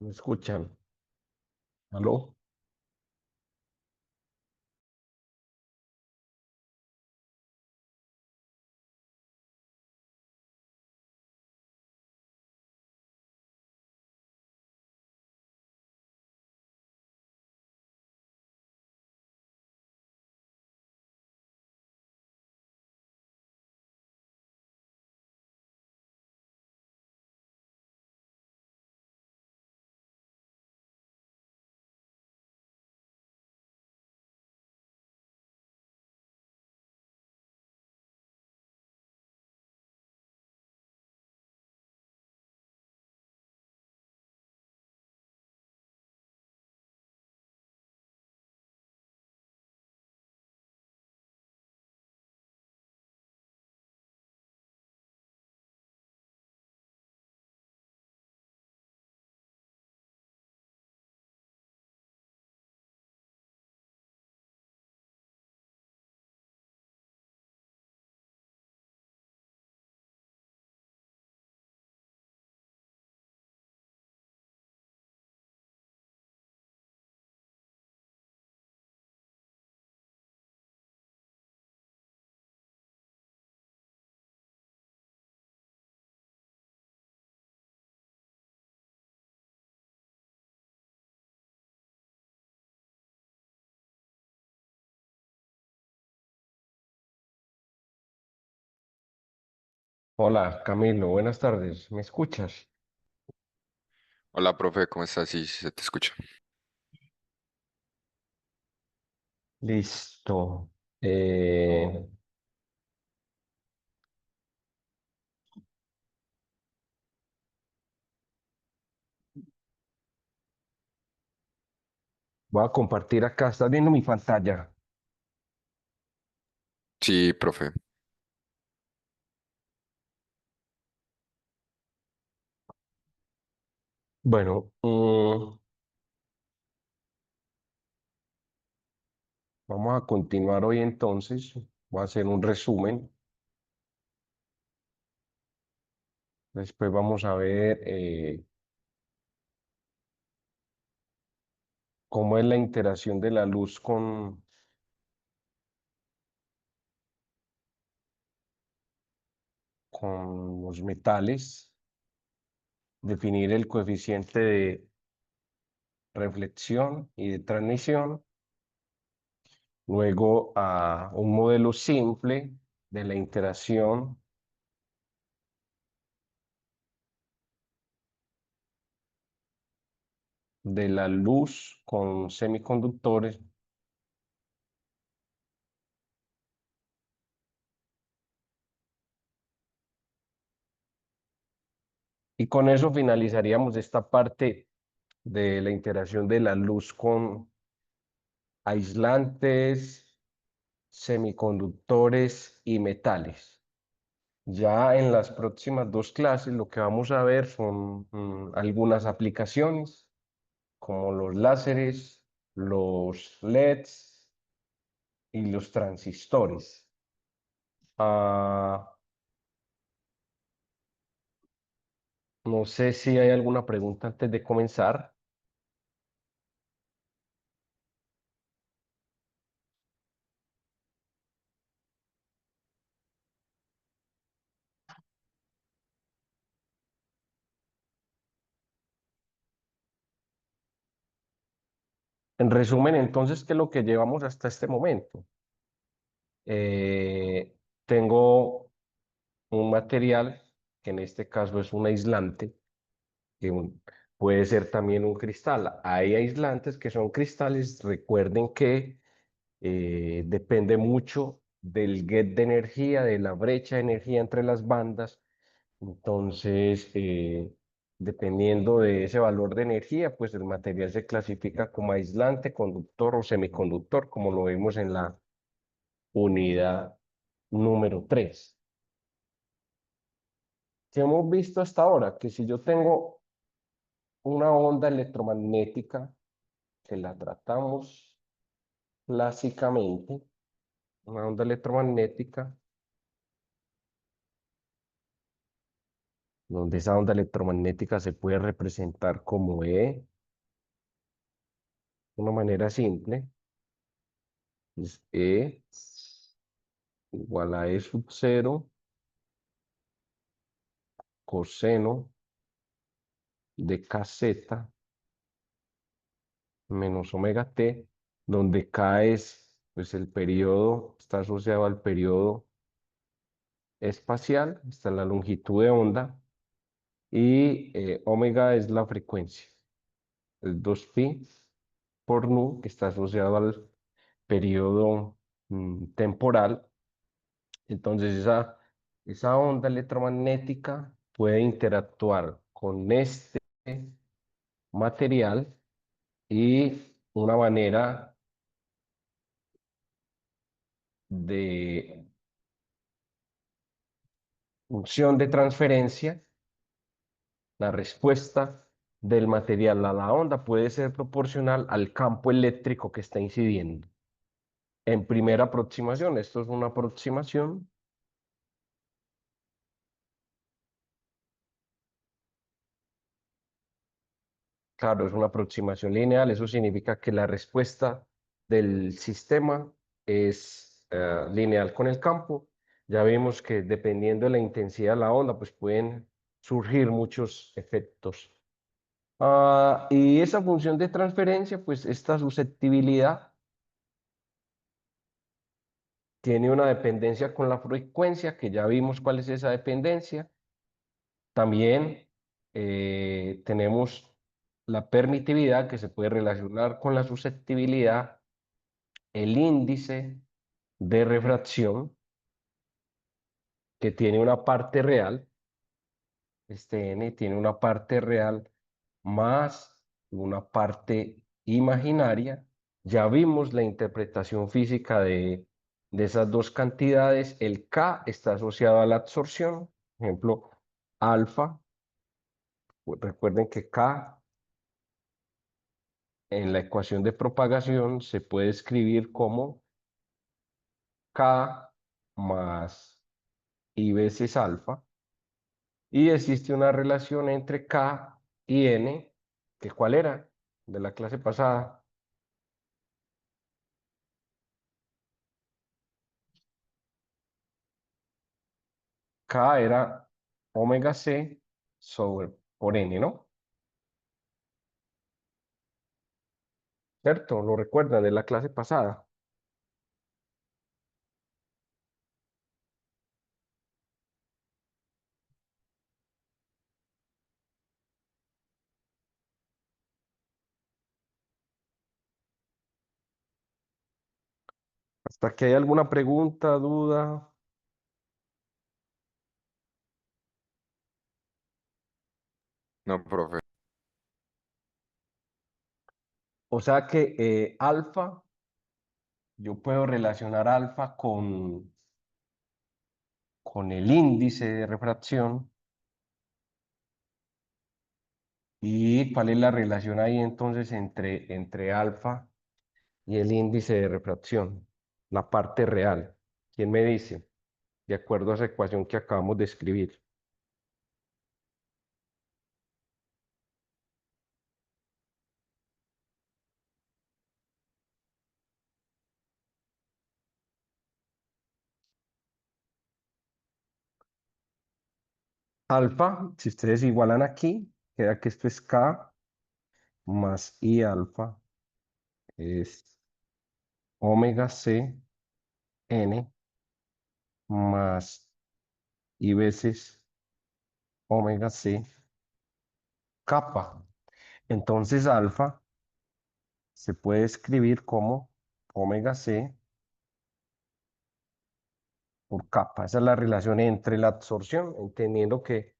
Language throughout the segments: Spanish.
¿Me escuchan? ¿Aló? Hola, Camilo, buenas tardes. ¿Me escuchas? Hola, profe, ¿cómo estás? Sí, se te escucha. Listo. Eh, Voy a compartir acá. ¿Estás viendo mi pantalla? Sí, profe. Bueno, vamos a continuar hoy entonces. Voy a hacer un resumen. Después vamos a ver cómo es la interacción de la luz con los metales. Definir el coeficiente de reflexión y de transmisión. Luego a un modelo simple de la interacción de la luz con semiconductores y con eso finalizaríamos esta parte de la interacción de la luz con aislantes, semiconductores y metales. Ya en las próximas dos clases lo que vamos a ver son algunas aplicaciones como los láseres, los LEDs y los transistores. Ah, no sé si hay alguna pregunta antes de comenzar. En resumen, entonces, ¿qué es lo que llevamos hasta este momento? Tengo un material, que en este caso es un aislante, puede ser también un cristal. Hay aislantes que son cristales. Recuerden que depende mucho del get de energía, de la brecha de energía entre las bandas. Entonces, dependiendo de ese valor de energía, pues el material se clasifica como aislante, conductor o semiconductor, como lo vemos en la unidad número 3. Que hemos visto hasta ahora que si yo tengo una onda electromagnética que la tratamos clásicamente, una onda electromagnética donde esa onda electromagnética se puede representar como E, de una manera simple, es E igual a E sub cero coseno de kz menos omega t, donde K es pues, el periodo, está asociado al periodo espacial, está la longitud de onda, y omega es la frecuencia, es 2pi por nu, que está asociado al periodo temporal. Entonces esa onda electromagnética puede interactuar con este material y una manera de función de transferencia, la respuesta del material a la onda puede ser proporcional al campo eléctrico que está incidiendo. En primera aproximación, esto es una aproximación. Claro, es una aproximación lineal, eso significa que la respuesta del sistema es lineal con el campo. Ya vimos que dependiendo de la intensidad de la onda, pues pueden surgir muchos efectos. Y esa función de transferencia, pues esta susceptibilidad tiene una dependencia con la frecuencia, que ya vimos cuál es esa dependencia. También tenemos la permitividad que se puede relacionar con la susceptibilidad, el índice de refracción que tiene una parte real, este n tiene una parte real más una parte imaginaria. Ya vimos la interpretación física de esas dos cantidades. El K está asociado a la absorción, por ejemplo, alfa. Recuerden que K en la ecuación de propagación se puede escribir como K más I veces alfa. Y existe una relación entre K y N, que ¿cuál era? De la clase pasada. K era omega C por N, ¿no? ¿Cierto? Lo recuerda de la clase pasada. Hasta que hay alguna pregunta, duda. No, profe. O sea que alfa, yo puedo relacionar alfa con el índice de refracción. ¿Y cuál es la relación ahí entonces entre alfa y el índice de refracción? La parte real. ¿Quién me dice? De acuerdo a esa ecuación que acabamos de escribir. Alfa, si ustedes igualan aquí, queda que esto es K más I alfa es omega C N más I veces omega C kappa. Entonces alfa se puede escribir como omega C por kappa. Esa es la relación entre la absorción, entendiendo que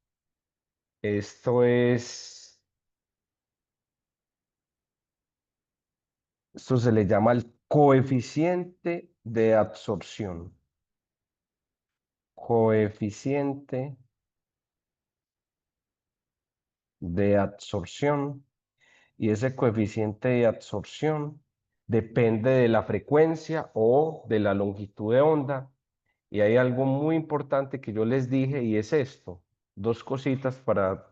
esto esto se le llama el coeficiente de absorción. Coeficiente de absorción. Y ese coeficiente de absorción depende de la frecuencia o de la longitud de onda. Y hay algo muy importante que yo les dije y es esto. dos cositas para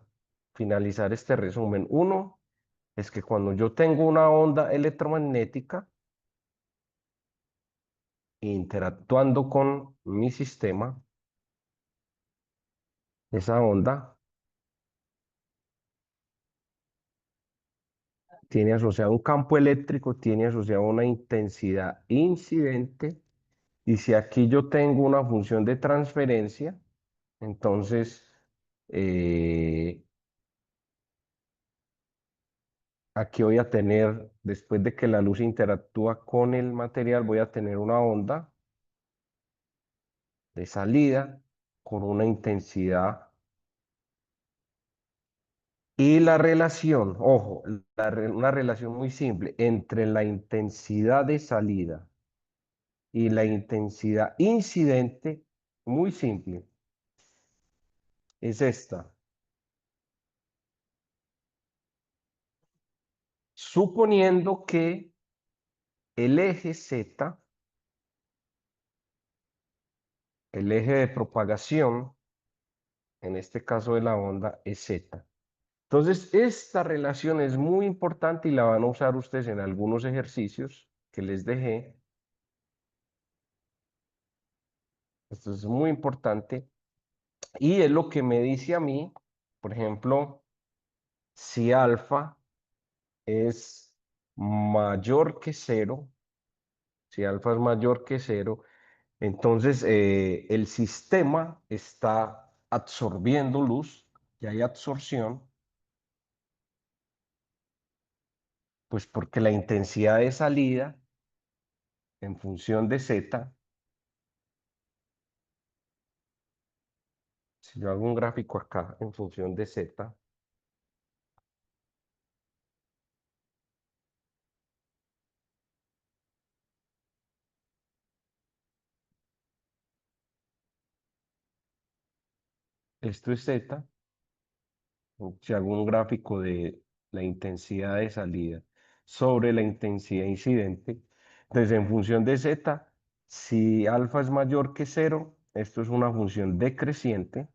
finalizar este resumen. Uno es que cuando yo tengo una onda electromagnética interactuando con mi sistema, esa onda tiene asociado un campo eléctrico, tiene asociado una intensidad incidente. Y si aquí yo tengo una función de transferencia, entonces eh, aquí voy a tener, después de que la luz interactúa con el material, voy a tener una onda de salida con una intensidad. Y la relación, ojo, una relación muy simple entre la intensidad de salida y la intensidad incidente, muy simple, es esta. Suponiendo que el eje Z, el eje de propagación, en este caso de la onda, es Z. Entonces, esta relación es muy importante y la van a usar ustedes en algunos ejercicios que les dejé. Esto es muy importante y es lo que me dice a mí, por ejemplo, si alfa es mayor que cero, si alfa es mayor que cero, entonces el sistema está absorbiendo luz y hay absorción, pues porque la intensidad de salida en función de Z, si yo hago un gráfico acá en función de Z, esto es Z, si hago un gráfico de la intensidad de salida sobre la intensidad incidente, entonces en función de Z, si alfa es mayor que cero, esto es una función decreciente,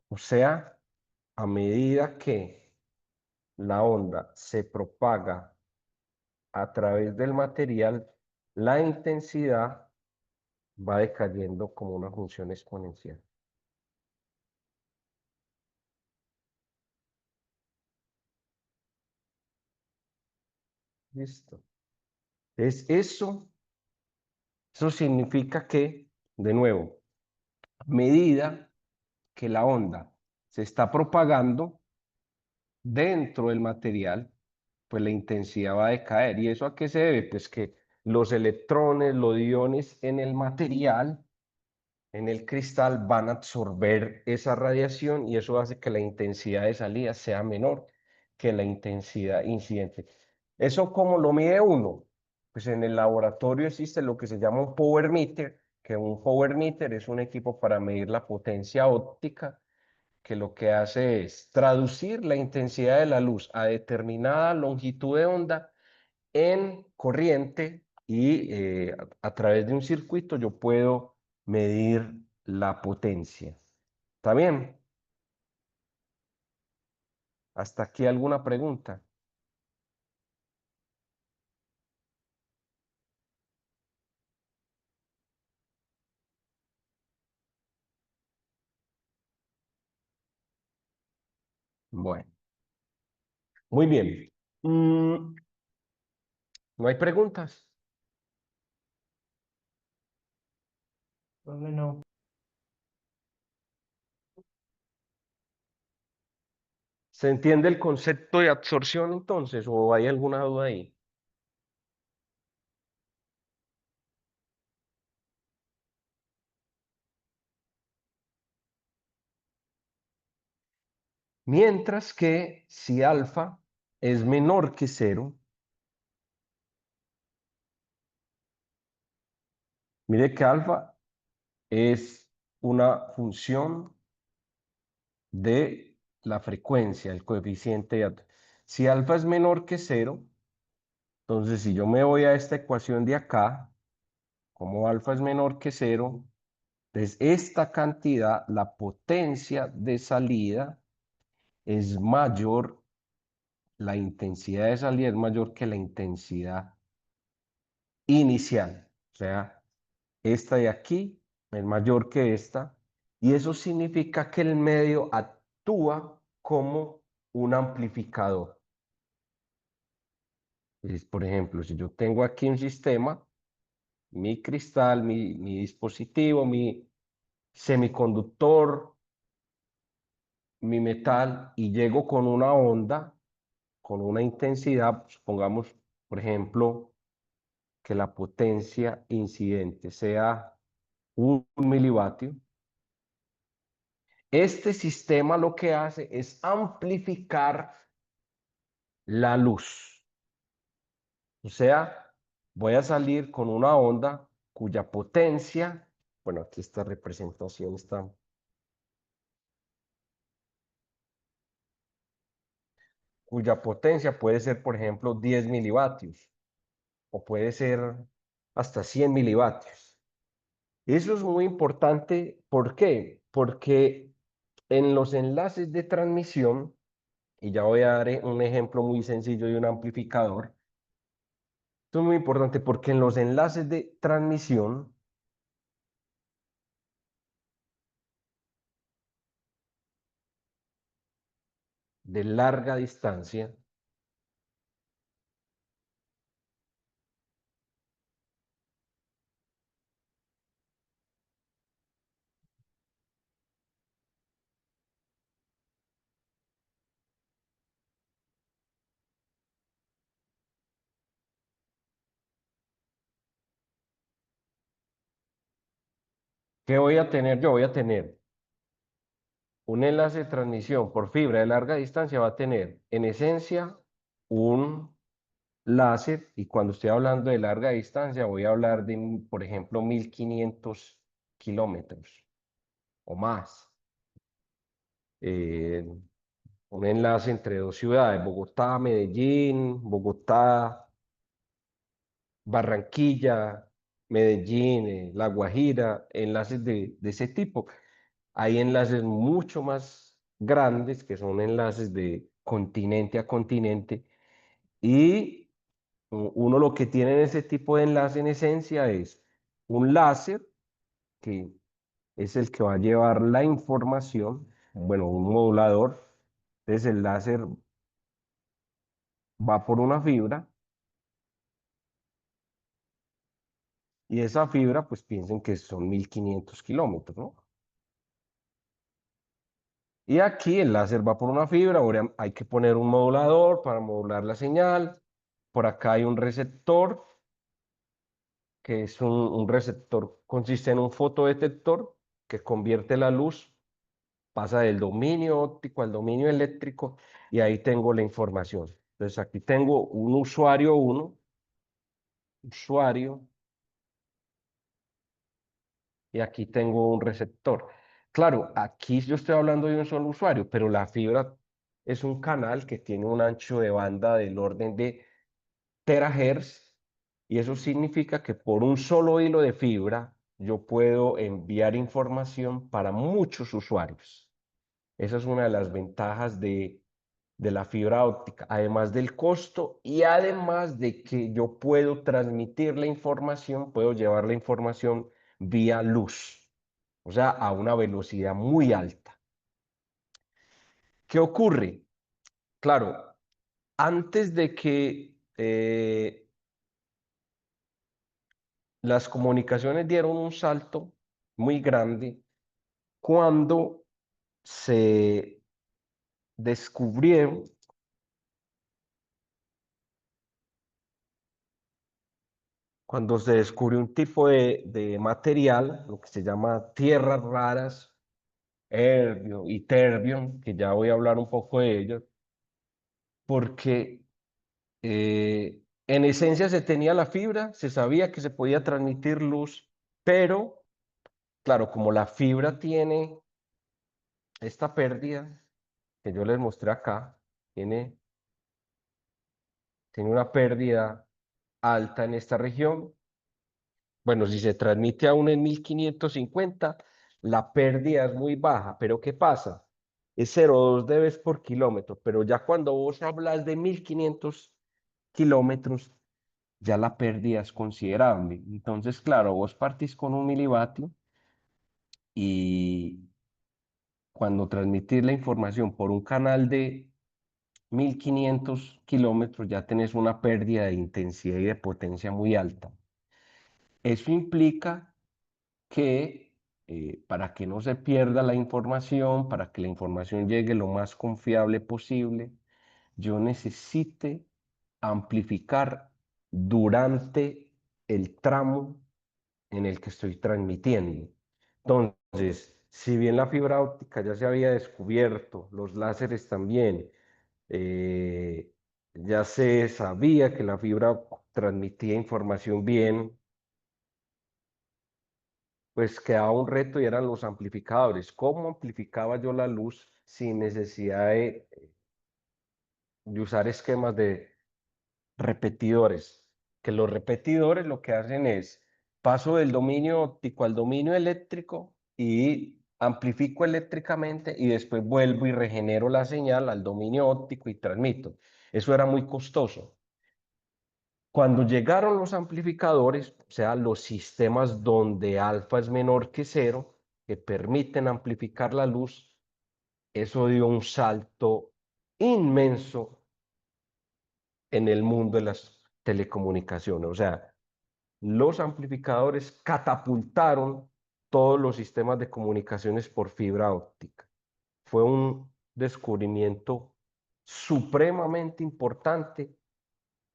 o sea, a medida que la onda se propaga a través del material, la intensidad va decayendo como una función exponencial. ¿Listo? Es eso significa que, de nuevo, a medida que la onda se está propagando dentro del material, pues la intensidad va a decaer. ¿Y eso a qué se debe? Pues que los electrones, los iones en el material, en el cristal, van a absorber esa radiación y eso hace que la intensidad de salida sea menor que la intensidad incidente. ¿Eso cómo lo mide uno? Pues en el laboratorio existe lo que se llama un power meter, que un power meter es un equipo para medir la potencia óptica, que lo que hace es traducir la intensidad de la luz a determinada longitud de onda en corriente y a través de un circuito yo puedo medir la potencia. ¿Está bien? ¿Hasta aquí alguna pregunta? Bueno, muy bien. Mm, ¿No hay preguntas? Bueno. ¿Se entiende el concepto de absorción entonces o hay alguna duda ahí? Mientras que si alfa es menor que cero, mire que alfa es una función de la frecuencia, el coeficiente de si alfa es menor que cero, entonces si yo me voy a esta ecuación de acá, como alfa es menor que cero, Entonces, esta cantidad, la potencia de salida es mayor, la intensidad de salida es mayor que la intensidad inicial. O sea, esta de aquí es mayor que esta, y eso significa que el medio actúa como un amplificador. Por ejemplo, si yo tengo aquí un sistema, mi cristal, mi dispositivo, mi semiconductor, mi metal, y llego con una onda, con una intensidad, supongamos, por ejemplo, que la potencia incidente sea 1 milivatio. Este sistema lo que hace es amplificar la luz. O sea, voy a salir con una onda cuya potencia, bueno, aquí esta representación está, cuya potencia puede ser, por ejemplo, 10 milivatios o puede ser hasta 100 milivatios. Eso es muy importante. ¿Por qué? Porque en los enlaces de transmisión, y ya voy a dar un ejemplo muy sencillo de un amplificador, esto es muy importante porque en los enlaces de transmisión de larga distancia, ¿qué voy a tener yo? Voy a tener un enlace de transmisión por fibra de larga distancia, va a tener en esencia un láser, y cuando estoy hablando de larga distancia voy a hablar de, por ejemplo, 1500 kilómetros o más. Eh, un enlace entre dos ciudades, Bogotá, Medellín, Bogotá, Barranquilla, Medellín, La Guajira, enlaces de ese tipo. Hay enlaces mucho más grandes que son enlaces de continente a continente, y uno lo que tiene en ese tipo de enlace en esencia es un láser que es el que va a llevar la información, bueno, un modulador. Entonces el láser va por una fibra, y esa fibra, pues piensen que son 1500 kilómetros, ¿no? Y aquí el láser va por una fibra, ahora hay que poner un modulador para modular la señal. Por acá hay un receptor, que es un receptor, consiste en un fotodetector que convierte la luz, pasa del dominio óptico al dominio eléctrico, y ahí tengo la información. Entonces aquí tengo un usuario 1, usuario, y aquí tengo un receptor. Claro, aquí yo estoy hablando de un solo usuario, pero la fibra es un canal que tiene un ancho de banda del orden de terahertz, y eso significa que por un solo hilo de fibra yo puedo enviar información para muchos usuarios. Esa es una de las ventajas de la fibra óptica, además del costo y además de que yo puedo transmitir la información, puedo llevar la información vía luz, o sea, a una velocidad muy alta. ¿Qué ocurre? Claro, antes de que las comunicaciones dieron un salto muy grande cuando se descubrieron, cuando se descubrió un tipo de material, lo que se llama tierras raras, herbio y terbium, que ya voy a hablar un poco de ello, porque en esencia se tenía la fibra, se sabía que se podía transmitir luz, pero claro, como la fibra tiene esta pérdida que yo les mostré acá, tiene, tiene una pérdida alta en esta región. Bueno, si se transmite aún en 1550, la pérdida es muy baja, pero ¿qué pasa? Es 0,2 dB por kilómetro, pero ya cuando vos hablas de 1500 kilómetros, ya la pérdida es considerable. Entonces, claro, vos partís con 1 milivatio y cuando transmitís la información por un canal de 1500 kilómetros, ya tenés una pérdida de intensidad y de potencia muy alta. Eso implica que para que no se pierda la información, para que la información llegue lo más confiable posible, yo necesite amplificar durante el tramo en el que estoy transmitiendo. Entonces, si bien la fibra óptica ya se había descubierto, los láseres también, eh, ya se sabía que la fibra transmitía información bien, pues quedaba un reto y eran los amplificadores. ¿Cómo amplificaba yo la luz sin necesidad de usar esquemas de repetidores? Que los repetidores lo que hacen es paso del dominio óptico al dominio eléctrico y amplifico eléctricamente y después vuelvo y regenero la señal al dominio óptico y transmito. Eso era muy costoso. Cuando llegaron los amplificadores, o sea, los sistemas donde alfa es menor que cero, que permiten amplificar la luz, eso dio un salto inmenso en el mundo de las telecomunicaciones. O sea, los amplificadores catapultaron todos los sistemas de comunicaciones por fibra óptica. Fue un descubrimiento supremamente importante.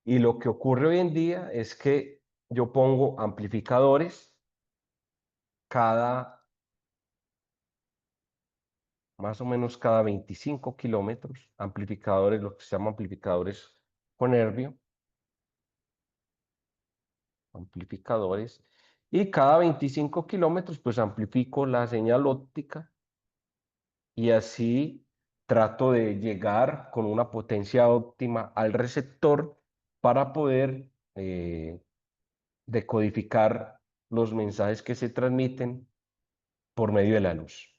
Y lo que ocurre hoy en día es que yo pongo amplificadores cada, más o menos cada 25 kilómetros, amplificadores, lo que se llama amplificadores con nervio, amplificadores, y cada 25 kilómetros pues amplifico la señal óptica y así trato de llegar con una potencia óptima al receptor para poder decodificar los mensajes que se transmiten por medio de la luz.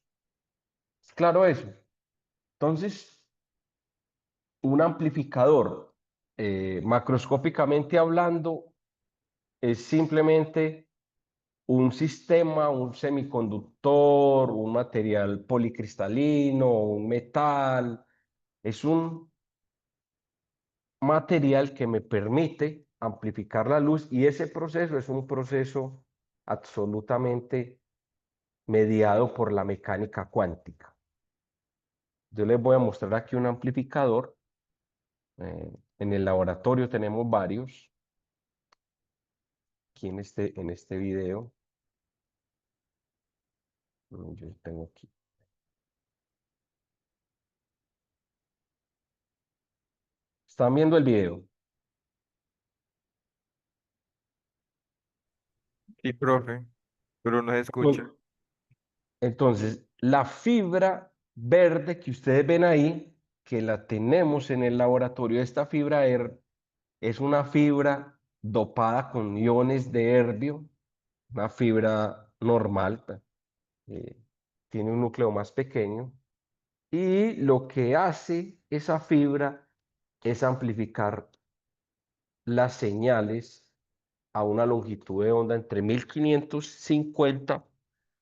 ¿Es claro eso? Entonces, un amplificador, macroscópicamente hablando, es simplemente un sistema, un semiconductor, un material policristalino, un metal. Es un material que me permite amplificar la luz y ese proceso es un proceso absolutamente mediado por la mecánica cuántica. Yo les voy a mostrar aquí un amplificador. En el laboratorio tenemos varios. Aquí en este video. Yo tengo aquí. ¿Están viendo el video? Sí, profe, pero no se escucha. Bueno, entonces, la fibra verde que ustedes ven ahí, que la tenemos en el laboratorio, esta fibra es una fibra dopada con iones de herbio, una fibra normal, eh, tiene un núcleo más pequeño, y lo que hace esa fibra es amplificar las señales a una longitud de onda entre 1550,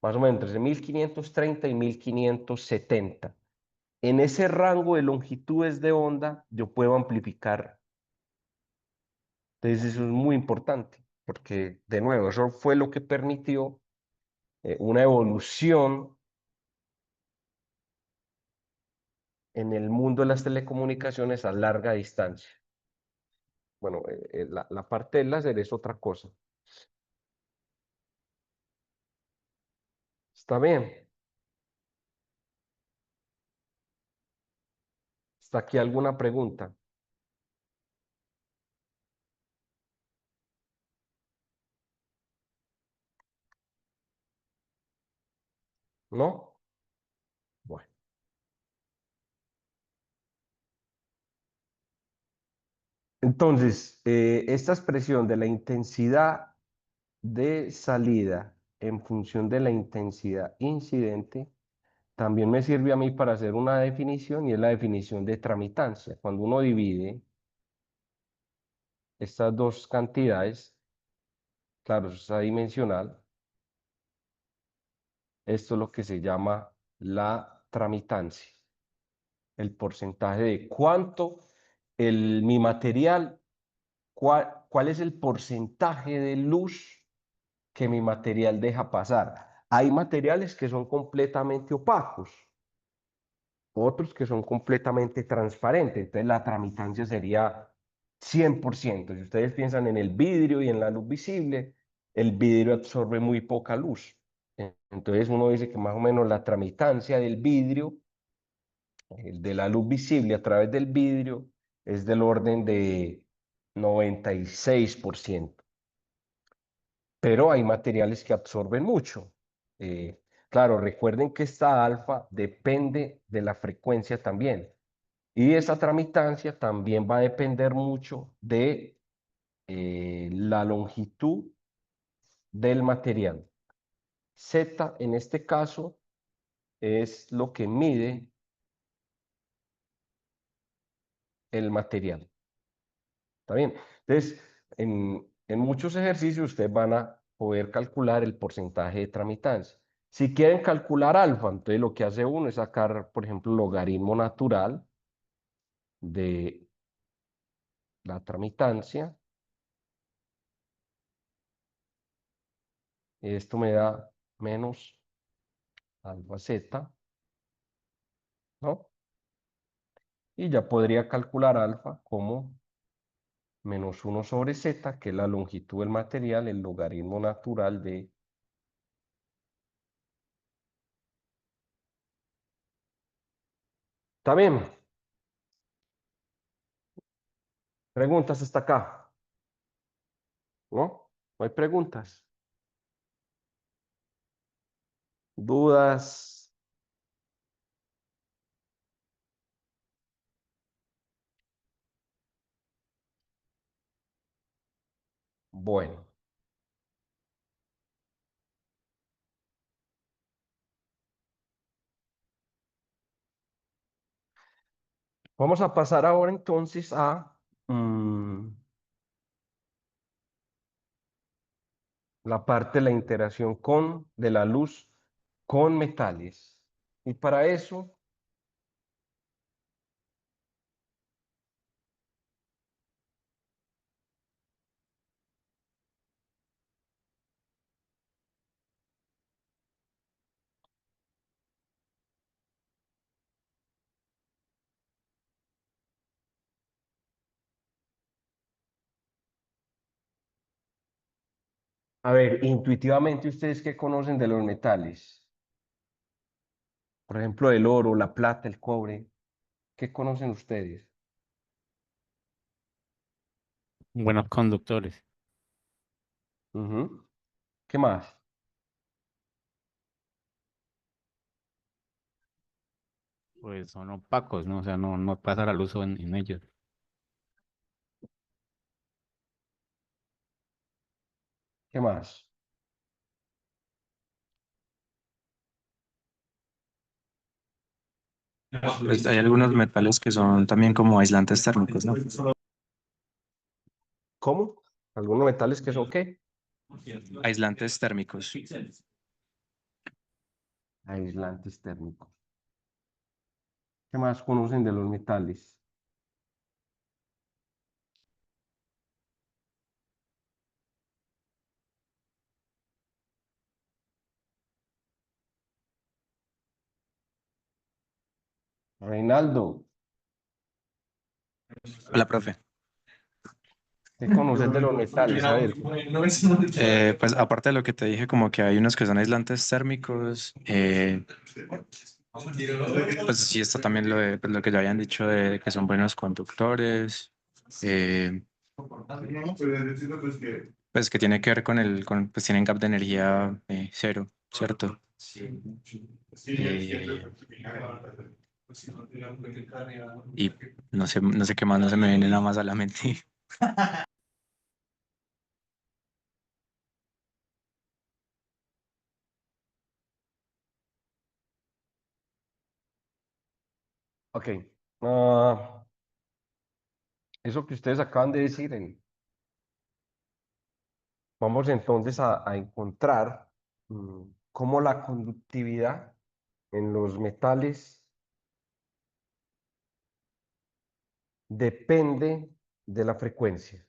más o menos entre 1530 y 1570. En ese rango de longitudes de onda yo puedo amplificar. Entonces eso es muy importante, porque de nuevo, eso fue lo que permitió una evolución en el mundo de las telecomunicaciones a larga distancia. Bueno, la parte del láser es otra cosa. ¿Está bien? ¿Está aquí alguna pregunta? ¿No? Bueno. Entonces, esta expresión de la intensidad de salida en función de la intensidad incidente también me sirve a mí para hacer una definición y es la definición de tramitancia. Cuando uno divide estas dos cantidades, claro, eso está dimensional, esto es lo que se llama la tramitancia, el porcentaje de cuánto mi material, cuál es el porcentaje de luz que mi material deja pasar. Hay materiales que son completamente opacos, otros que son completamente transparentes. Entonces la tramitancia sería 100%. Si ustedes piensan en el vidrio y en la luz visible, el vidrio absorbe muy poca luz. Entonces uno dice que más o menos la tramitancia del vidrio, de la luz visible a través del vidrio, es del orden de 96%. Pero hay materiales que absorben mucho. Claro, recuerden que esta alfa depende de la frecuencia también. Y esa tramitancia también va a depender mucho de la longitud del material. Z en este caso es lo que mide el material. ¿Está bien? Entonces, en muchos ejercicios ustedes van a poder calcular el porcentaje de tramitancia. Si quieren calcular alfa, entonces lo que hace uno es sacar, por ejemplo, el logaritmo natural de la tramitancia. Esto me da menos alfa z, ¿no? Y ya podría calcular alfa como menos 1 sobre z, que es la longitud del material, el logaritmo natural de... ¿Está bien? ¿Preguntas hasta acá? ¿No? ¿No hay preguntas? ¿Dudas? Bueno, vamos a pasar ahora entonces a la parte de la interacción de la luz con metales. Y para eso, a ver, intuitivamente, ¿ustedes qué conocen de los metales? Por ejemplo, el oro, la plata, el cobre. ¿Qué conocen ustedes? Buenos conductores. Ujú. ¿Qué más? Pues son opacos, ¿no? O sea, no pasa la luz en ellos. ¿Qué más? Pues hay algunos metales que son también como aislantes térmicos, ¿no? ¿Cómo? ¿Algunos metales que son qué? Aislantes térmicos. Aislantes térmicos. ¿Qué más conocen de los metales? Reinaldo, Hola, profe. ¿qué conoces de los metales? A ver, Pues aparte de lo que te dije, como que hay unos que son aislantes térmicos, pues sí está también pues, lo que ya habían dicho de que son buenos conductores, eh, pues que tiene que ver pues tienen gap de energía cero, ¿cierto? Eh, y no sé qué más, no se me viene nada más a la mente. Ok. Ah, eso que ustedes acaban de decir, vamos entonces a encontrar cómo la conductividad en los metales depende de la frecuencia.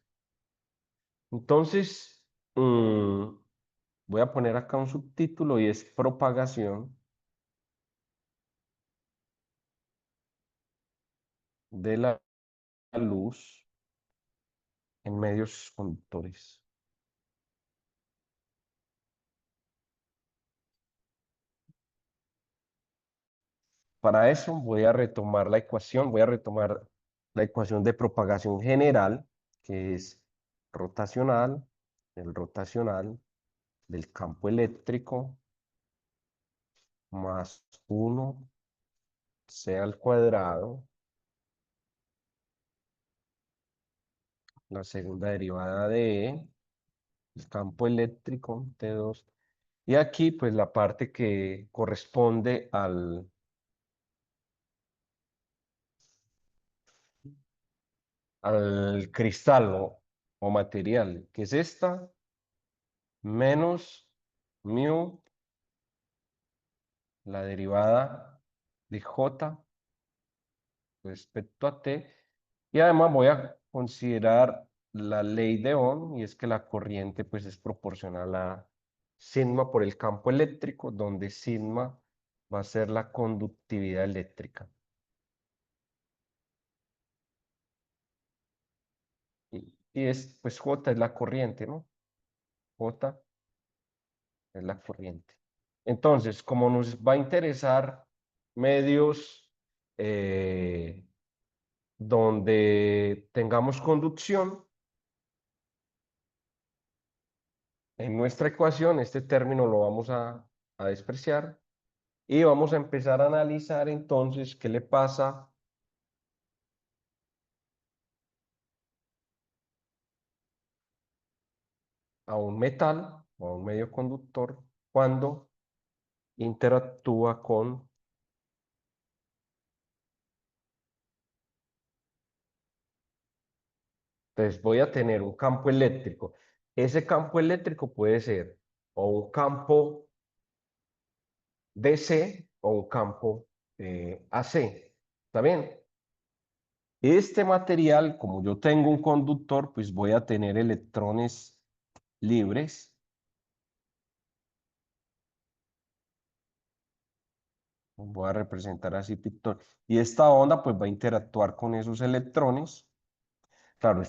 Entonces, voy a poner acá un subtítulo y es propagación de la luz en medios conductores. Para eso voy a retomar la ecuación, voy a retomar la ecuación de propagación general, que es rotacional, el rotacional del campo eléctrico más 1 c al cuadrado, la segunda derivada de el campo eléctrico T2. Y aquí pues la parte que corresponde al cristal o material, que es esta, menos mu, la derivada de J respecto a T. Y además voy a considerar la ley de Ohm, y es que la corriente pues es proporcional a sigma por el campo eléctrico, donde sigma va a ser la conductividad eléctrica. Y es, pues J es la corriente, ¿no? J es la corriente. Entonces, como nos va a interesar medios donde tengamos conducción, en nuestra ecuación este término lo vamos a despreciar y vamos a empezar a analizar entonces qué le pasa a un metal o a un medio conductor cuando interactúa con. Entonces voy a tener un campo eléctrico. Ese campo eléctrico puede ser o un campo DC o un campo AC. ¿Está bien? Este material, como yo tengo un conductor, pues voy a tener electrones libres. Voy a representar así pictor. Y esta onda pues va a interactuar con esos electrones. Claro,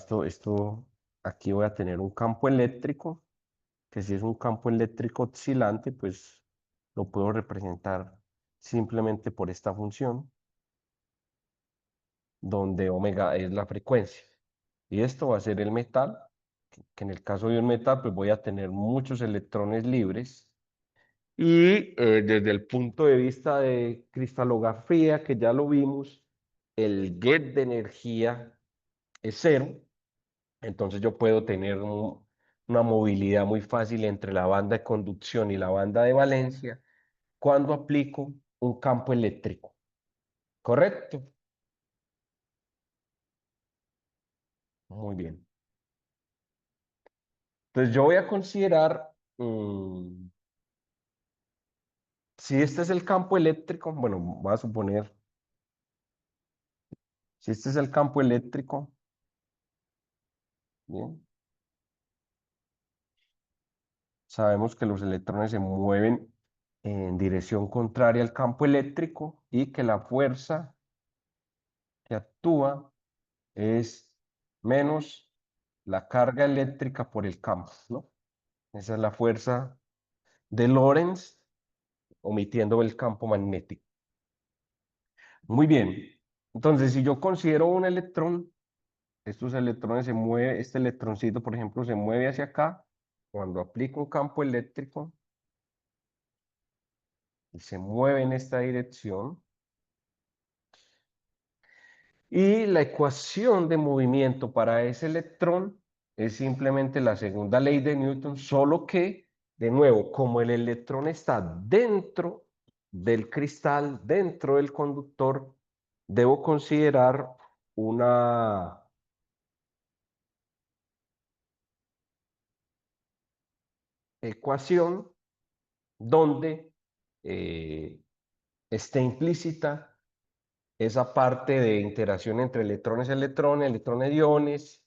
aquí voy a tener un campo eléctrico, que si es un campo eléctrico oscilante, pues lo puedo representar simplemente por esta función, donde omega es la frecuencia. Y esto va a ser el metal, que en el caso de un metal, pues voy a tener muchos electrones libres. Y desde el punto de vista de cristalografía, que ya lo vimos, el get de energía es cero. Entonces yo puedo tener una movilidad muy fácil entre la banda de conducción y la banda de valencia cuando aplico un campo eléctrico. ¿Correcto? Muy bien. Entonces yo voy a considerar, si este es el campo eléctrico, bueno, voy a suponer, si este es el campo eléctrico, bien, sabemos que los electrones se mueven en dirección contraria al campo eléctrico y que la fuerza que actúa es menos la carga eléctrica por el campo, ¿no? Esa es la fuerza de Lorentz, omitiendo el campo magnético. Muy bien. Entonces, si yo considero un electrón, estos electrones se mueven, este electroncito, por ejemplo, se mueve hacia acá. Cuando aplico un campo eléctrico, y se mueve en esta dirección. Y la ecuación de movimiento para ese electrón es simplemente la segunda ley de Newton, solo que, de nuevo, como el electrón está dentro del cristal, dentro del conductor, debo considerar una ecuación donde esté implícita esa parte de interacción entre electrones, electrones, electrones, iones,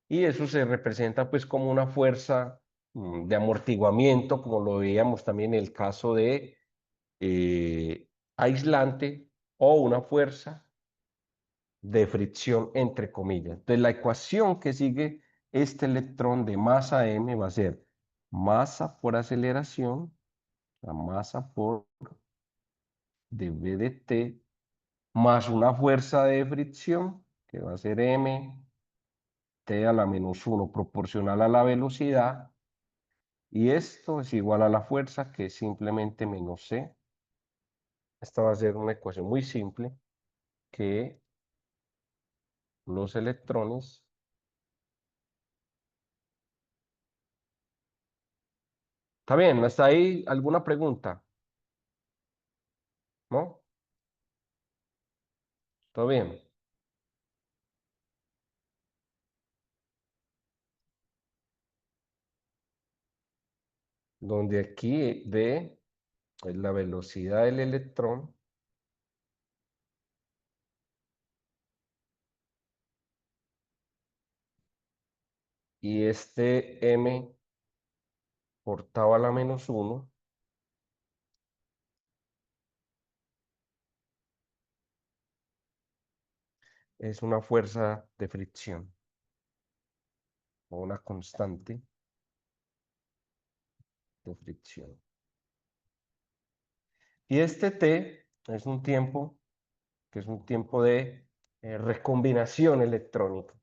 y eso se representa pues como una fuerza de amortiguamiento, como lo veíamos también en el caso de aislante, o una fuerza de fricción entre comillas. Entonces la ecuación que sigue este electrón de masa m va a ser masa por aceleración, la masa por dv de t, más una fuerza de fricción, que va a ser m, t a la menos 1 proporcional a la velocidad, y esto es igual a la fuerza, que es simplemente menos c. Esta va a ser una ecuación muy simple, que los electrones ¿está bien? ¿Hasta ahí alguna pregunta? ¿No? ¿Todo bien? Donde aquí D es la velocidad del electrón y este M por tau a la menos 1 es una fuerza de fricción o una constante de fricción. Y este T es un tiempo que es un tiempo de recombinación electrónica.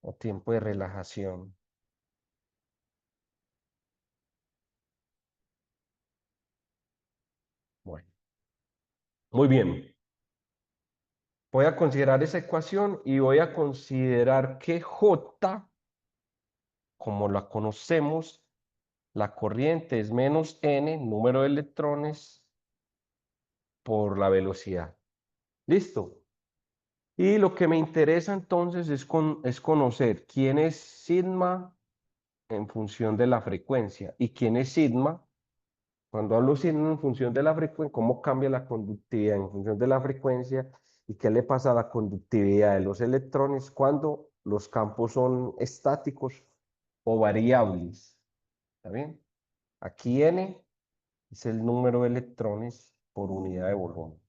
O tiempo de relajación. Bueno, muy bien. Voy a considerar esa ecuación y voy a considerar que J, como la conocemos, la corriente es menos n, número de electrones, por la velocidad. ¿Listo? Y lo que me interesa entonces es conocer quién es sigma en función de la frecuencia y quién es sigma. Cuando hablo sigma en función de la frecuencia, cómo cambia la conductividad en función de la frecuencia y qué le pasa a la conductividad de los electrones cuando los campos son estáticos o variables. ¿Está bien? Aquí n es el número de electrones por unidad de volumen.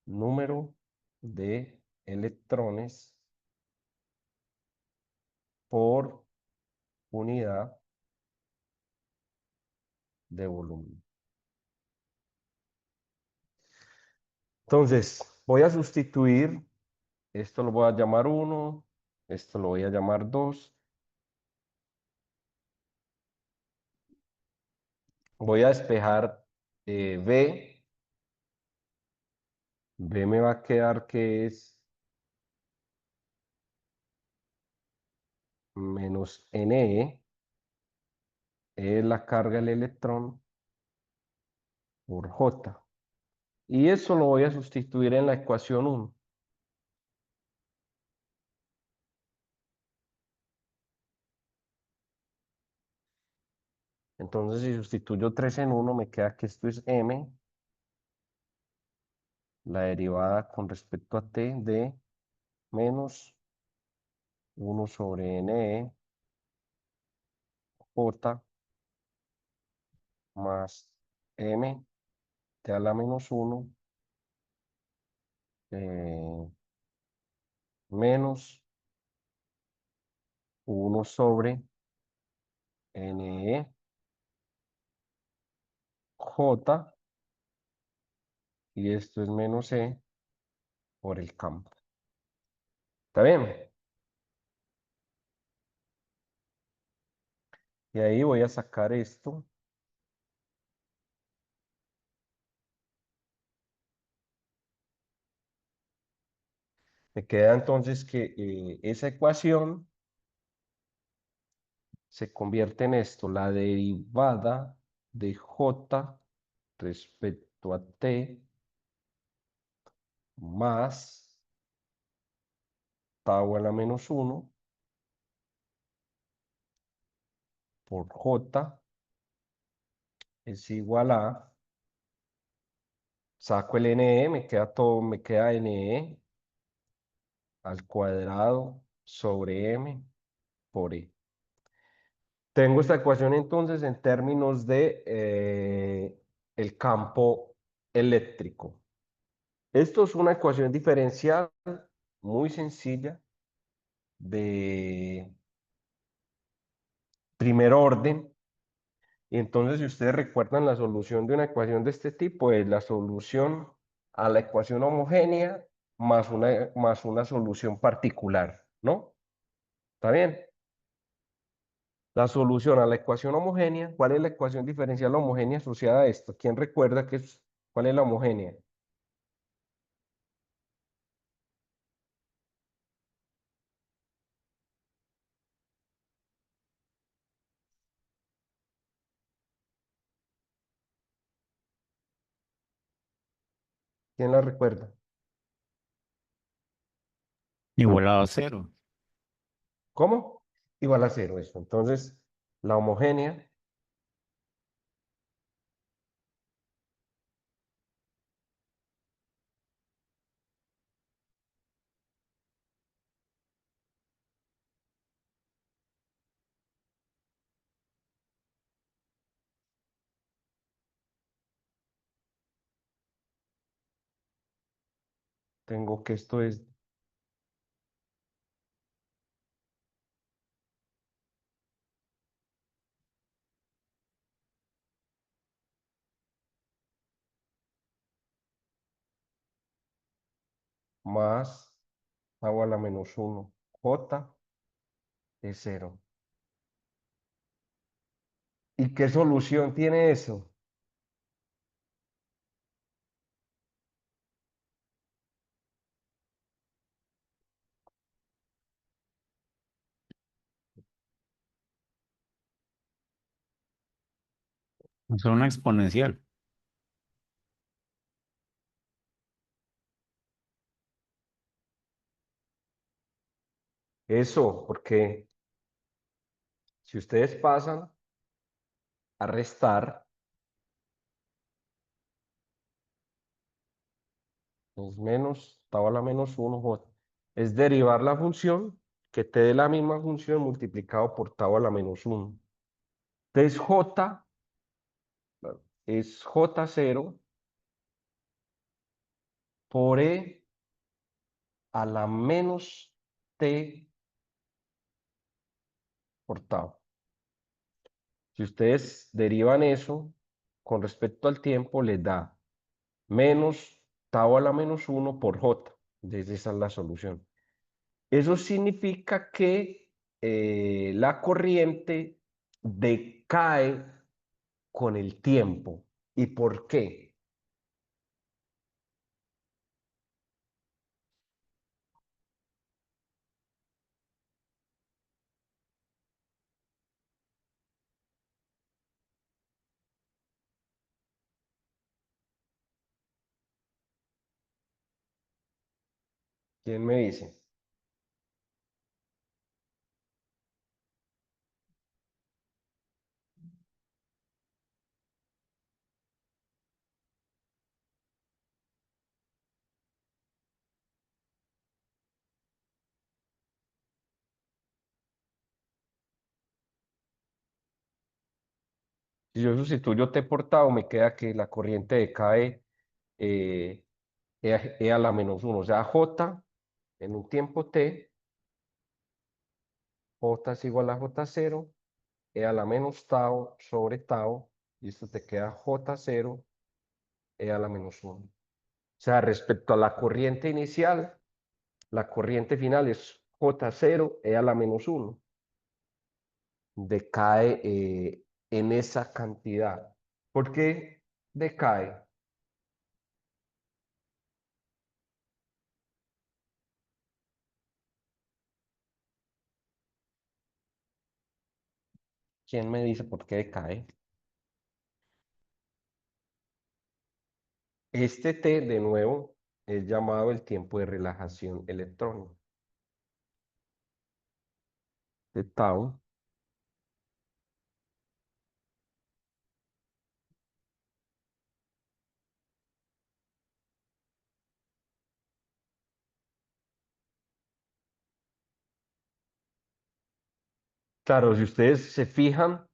Número de electrones por unidad de volumen. Entonces, voy a sustituir, esto lo voy a llamar 1, esto lo voy a llamar 2. Voy a despejar B. B me va a quedar que es menos NE, es la carga del electrón por J. Y eso lo voy a sustituir en la ecuación 1. Entonces, si sustituyo 3 en 1, me queda que esto es M, la derivada con respecto a T de menos 1 sobre NE J más M T a la menos 1 menos 1 sobre NE J, y esto es menos E por el campo. ¿Está bien? Y ahí voy a sacar esto. Me queda entonces que esa ecuación se convierte en esto, la derivada de J respecto a T más tau a la menos 1 por J es igual a, saco el NE, me queda todo, me queda NE al cuadrado sobre M por E. Tengo esta ecuación entonces en términos de el campo eléctrico. Esto es una ecuación diferencial muy sencilla de primer orden. Y entonces, si ustedes recuerdan la solución de una ecuación de este tipo, es la solución a la ecuación homogénea más una solución particular, ¿no? ¿Está bien? La solución a la ecuación homogénea, ¿cuál es la ecuación diferencial homogénea asociada a esto? ¿Quién recuerda cuál es la homogénea? ¿Quién la recuerda? Igualado a cero. ¿Cómo? Igual a cero eso. Entonces, la homogénea tengo que esto es más tau a la menos 1 J es cero. ¿Y qué solución tiene eso? Es una exponencial. Eso, porque si ustedes pasan a restar, es menos tau a la menos 1 J. Es derivar la función que te dé la misma función multiplicado por tau a la menos 1. Entonces J es J0 por E a la menos T por tau. Si ustedes derivan eso con respecto al tiempo, les da menos tau a la menos 1 por J. Entonces esa es la solución. Eso significa que la corriente decae con el tiempo. ¿Y por qué? ¿Quién me dice? Si yo sustituyo T por tau, me queda que la corriente decae eh, E a la menos 1. O sea, J en un tiempo T, J es igual a J0, E a la menos tau sobre tau, y esto te queda J0, E a la menos 1. O sea, respecto a la corriente inicial, la corriente final es J0, E a la menos 1. Decae en esa cantidad. ¿Por qué decae? ¿Quién me dice por qué decae? Este T, de nuevo, es llamado el tiempo de relajación electrónica de tau. Claro, si ustedes se fijan,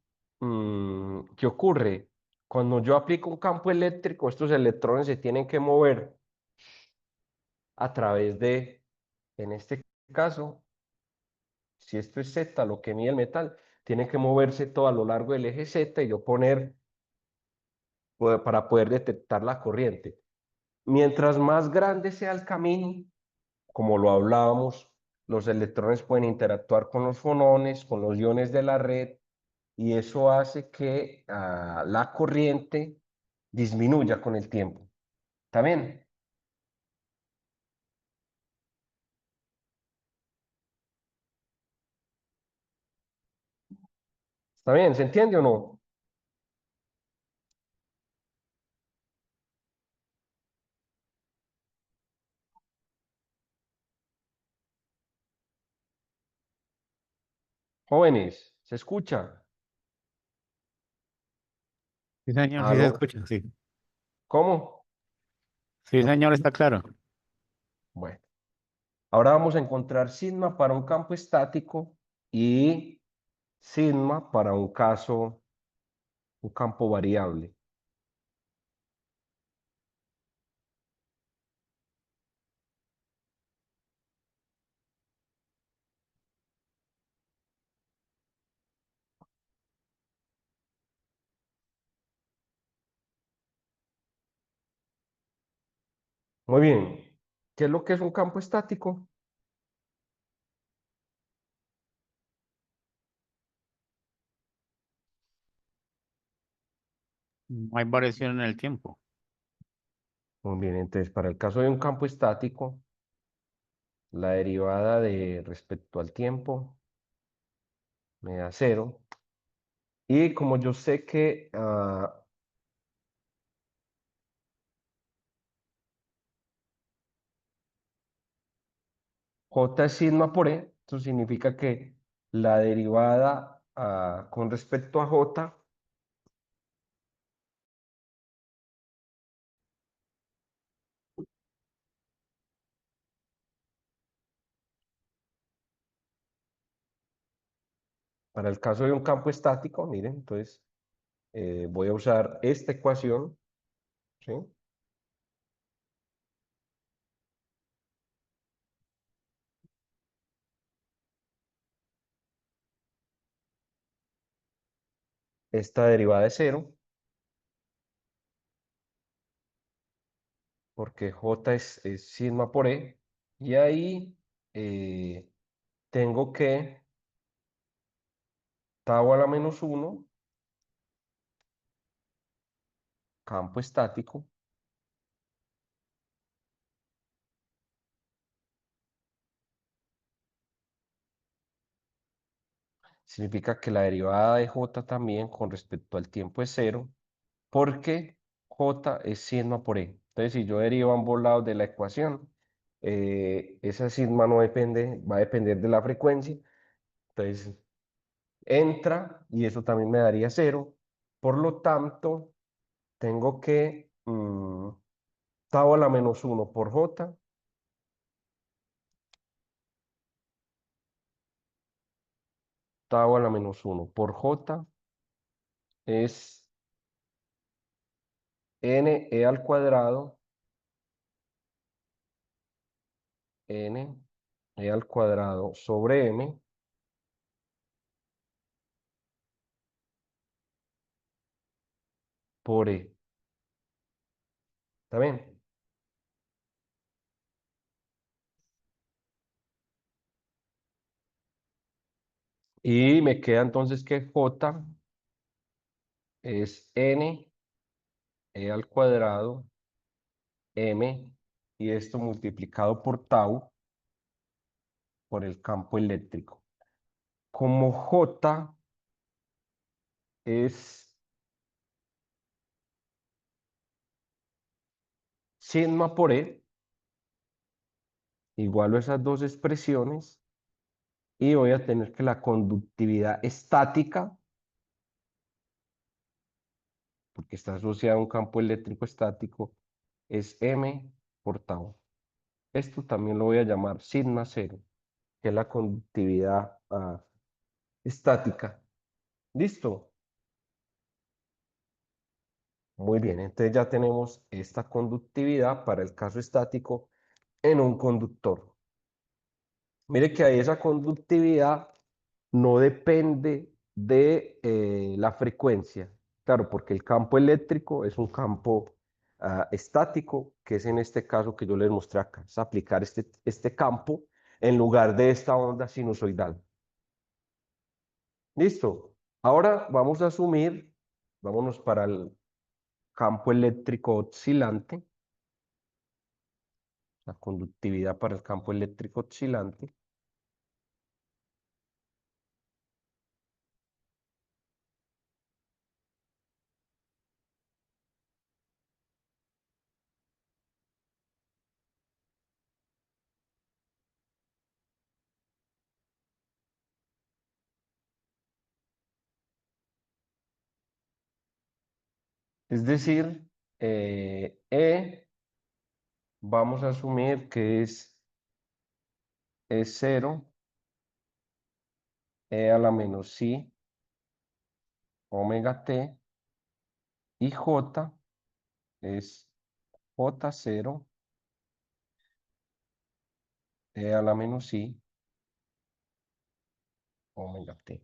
¿qué ocurre? Cuando yo aplico un campo eléctrico, estos electrones se tienen que mover a través de, en este caso, si esto es Z, lo que mide el metal, tiene que moverse todo a lo largo del eje Z y yo poner para poder detectar la corriente. Mientras más grande sea el camino, como lo hablábamos, los electrones pueden interactuar con los fonones, con los iones de la red, y eso hace que la corriente disminuya con el tiempo. ¿Está bien? ¿Está bien? ¿Se entiende o no? Jóvenes, ¿se escucha? Sí, señor, sí se ¿Aló? escucha, sí. ¿Cómo? Sí, señor, está claro. Bueno, ahora vamos a encontrar sigma para un campo estático y sigma para un campo variable. Muy bien. ¿Qué es lo que es un campo estático? No hay variación en el tiempo. Muy bien, entonces para el caso de un campo estático, la derivada de respecto al tiempo me da cero. Y como yo sé que J es sigma por E, eso significa que la derivada con respecto a J para el caso de un campo estático, miren, entonces voy a usar esta ecuación, ¿sí? Esta derivada de cero, porque J es sigma por E, y ahí eh, tengo que tau a la menos 1, campo estático, significa que la derivada de J también con respecto al tiempo es cero, porque J es sigma por E. Entonces, si yo derivo ambos lados de la ecuación, esa sigma no depende, va a depender de la frecuencia. Entonces, entra y eso también me daría cero. Por lo tanto, tengo que tau a la menos 1 por J, tau a la menos 1 por J es n e al cuadrado, n e al cuadrado sobre m por e. ¿Está bien? Y me queda entonces que J es n e al cuadrado m y esto multiplicado por tau por el campo eléctrico. Como J es sigma por E, igualo esas dos expresiones, y voy a tener que la conductividad estática, porque está asociada a un campo eléctrico estático, es M por tau. Esto también lo voy a llamar sigma cero, que es la conductividad estática. ¿Listo? Muy bien, entonces ya tenemos esta conductividad para el caso estático en un conductor. Mire que ahí esa conductividad no depende de la frecuencia. Claro, porque el campo eléctrico es un campo estático, que es en este caso que yo les mostré acá. Es aplicar este campo en lugar de esta onda sinusoidal. ¿Listo? Ahora vamos a asumir, vámonos para el campo eléctrico oscilante, la conductividad para el campo eléctrico oscilante. Es decir, vamos a asumir que es 0, E a la menos I, omega t, y J es J0, E a la menos I, omega t.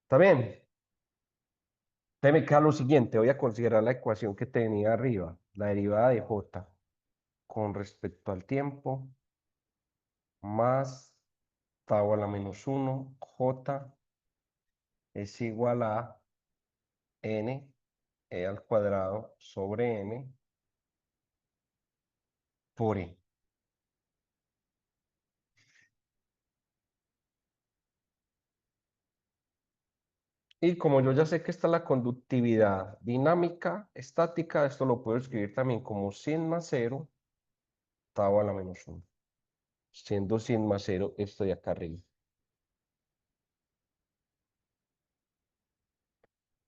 ¿Está bien? Entonces me queda lo siguiente, voy a considerar la ecuación que tenía arriba, la derivada de J con respecto al tiempo, más tau a la menos 1, J es igual a N, E al cuadrado sobre M por E. Y como yo ya sé que está la conductividad dinámica, estática, esto lo puedo escribir también como sigma 0, tau a la menos 1, siendo sigma 0 esto de acá arriba.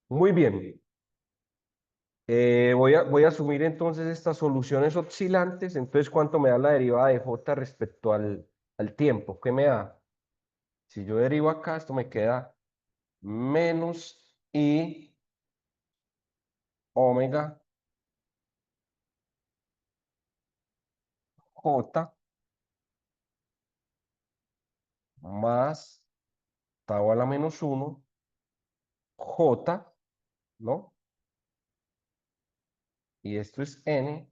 Muy bien. Voy a asumir entonces estas soluciones oscilantes. Entonces, ¿cuánto me da la derivada de J respecto al tiempo? ¿Qué me da? Si yo derivo acá, esto me queda menos I omega J más tau a la menos 1 J, ¿no? Y esto es N,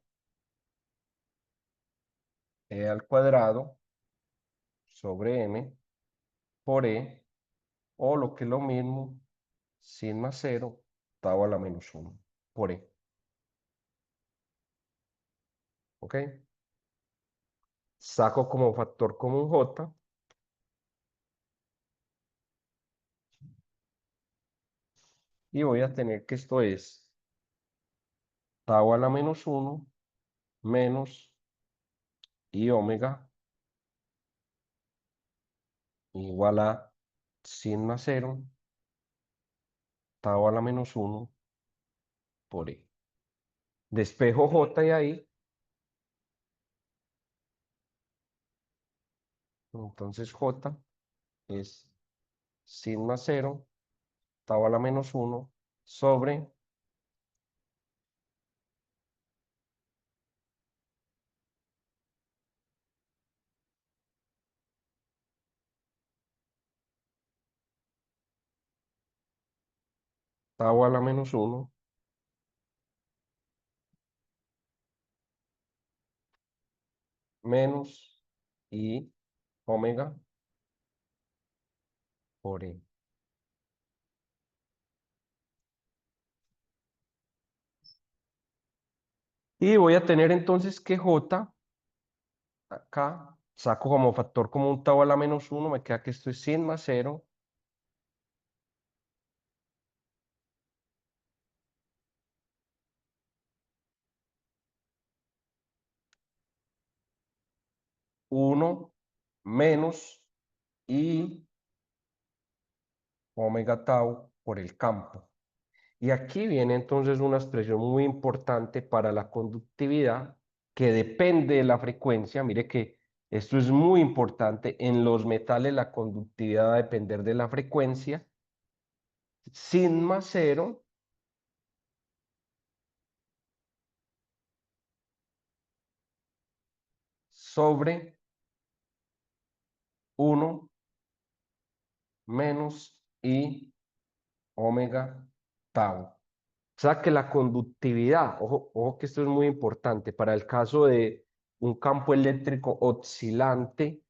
E al cuadrado sobre M por E, o lo que es lo mismo, sigma 0, tau a la menos 1 por E. ¿Ok? Saco como factor común J. Y voy a tener que esto es tau a la menos 1 menos I omega igual a sigma 0, tau a la menos 1 por E. Despejo J de ahí. Entonces J es sigma 0, tau a la menos 1 sobre tau a la menos 1 menos I omega por E. Y voy a tener entonces que J acá, saco como factor común tau a la -1, me queda que esto es sigma 0. Uno menos I omega tau por el campo. Y aquí viene entonces una expresión muy importante para la conductividad que depende de la frecuencia. Mire que esto es muy importante. En los metales la conductividad va a depender de la frecuencia. Sigma 0 sobre 1 menos I omega tau. O sea que la conductividad, ojo que esto es muy importante, para el caso de un campo eléctrico oscilante,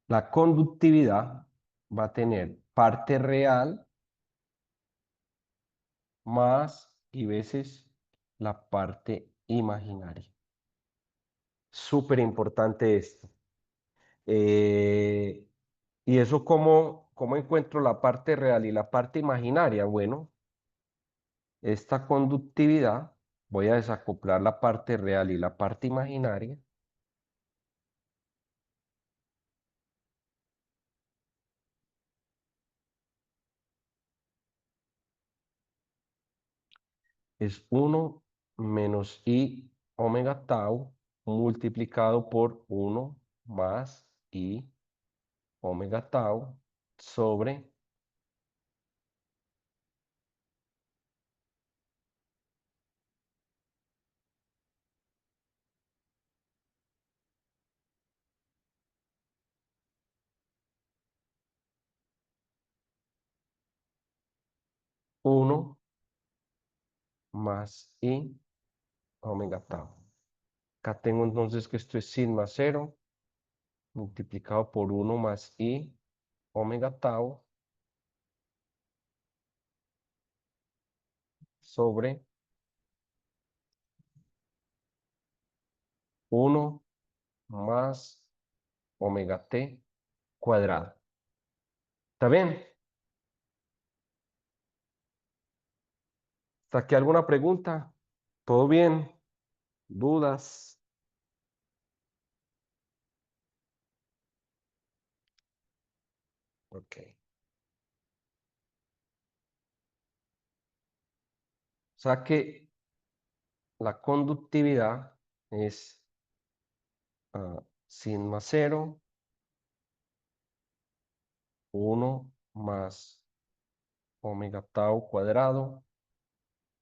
la conductividad va a tener parte real más y veces la parte imaginaria. Súper importante esto. Eh, ¿Y eso cómo encuentro la parte real y la parte imaginaria? Bueno, esta conductividad, voy a desacoplar la parte real y la parte imaginaria. Es 1 menos I omega tau multiplicado por 1 más I omega tau sobre 1 más I omega tau. Acá tengo entonces que esto es sigma 0 multiplicado por 1 más I omega tau sobre 1 más omega t cuadrado. ¿Está bien? ¿Hasta aquí alguna pregunta? ¿Todo bien? ¿Dudas? Ok. O sea que la conductividad es sigma 0, 1 más omega tau cuadrado,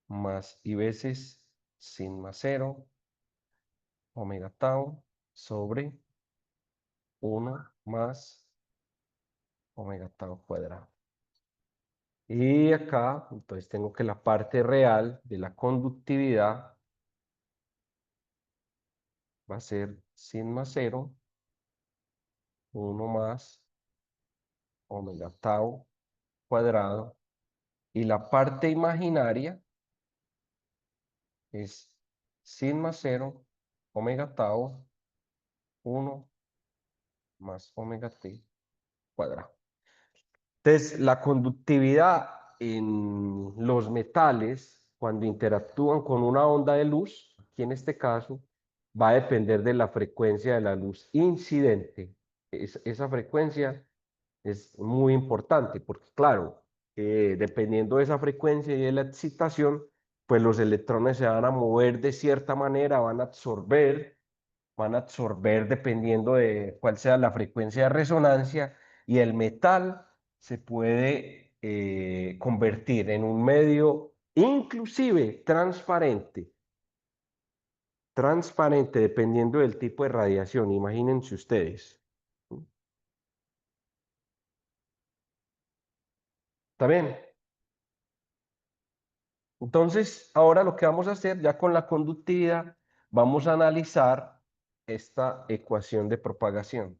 más y veces sigma 0, omega tau sobre 1 más omega tau cuadrado. Y acá, entonces tengo que la parte real de la conductividad va a ser sigma 0, 1 más omega tau cuadrado. Y la parte imaginaria es sigma 0, omega tau, 1 más omega t cuadrado. Entonces, la conductividad en los metales, cuando interactúan con una onda de luz, aquí en este caso, va a depender de la frecuencia de la luz incidente. Esa frecuencia es muy importante porque, claro, dependiendo de esa frecuencia y de la excitación, pues los electrones se van a mover de cierta manera, van a absorber dependiendo de cuál sea la frecuencia de resonancia y el metal se puede convertir en un medio inclusive transparente dependiendo del tipo de radiación, imagínense ustedes. ¿Está bien? Entonces, ahora lo que vamos a hacer ya con la conductividad, vamos a analizar esta ecuación de propagación.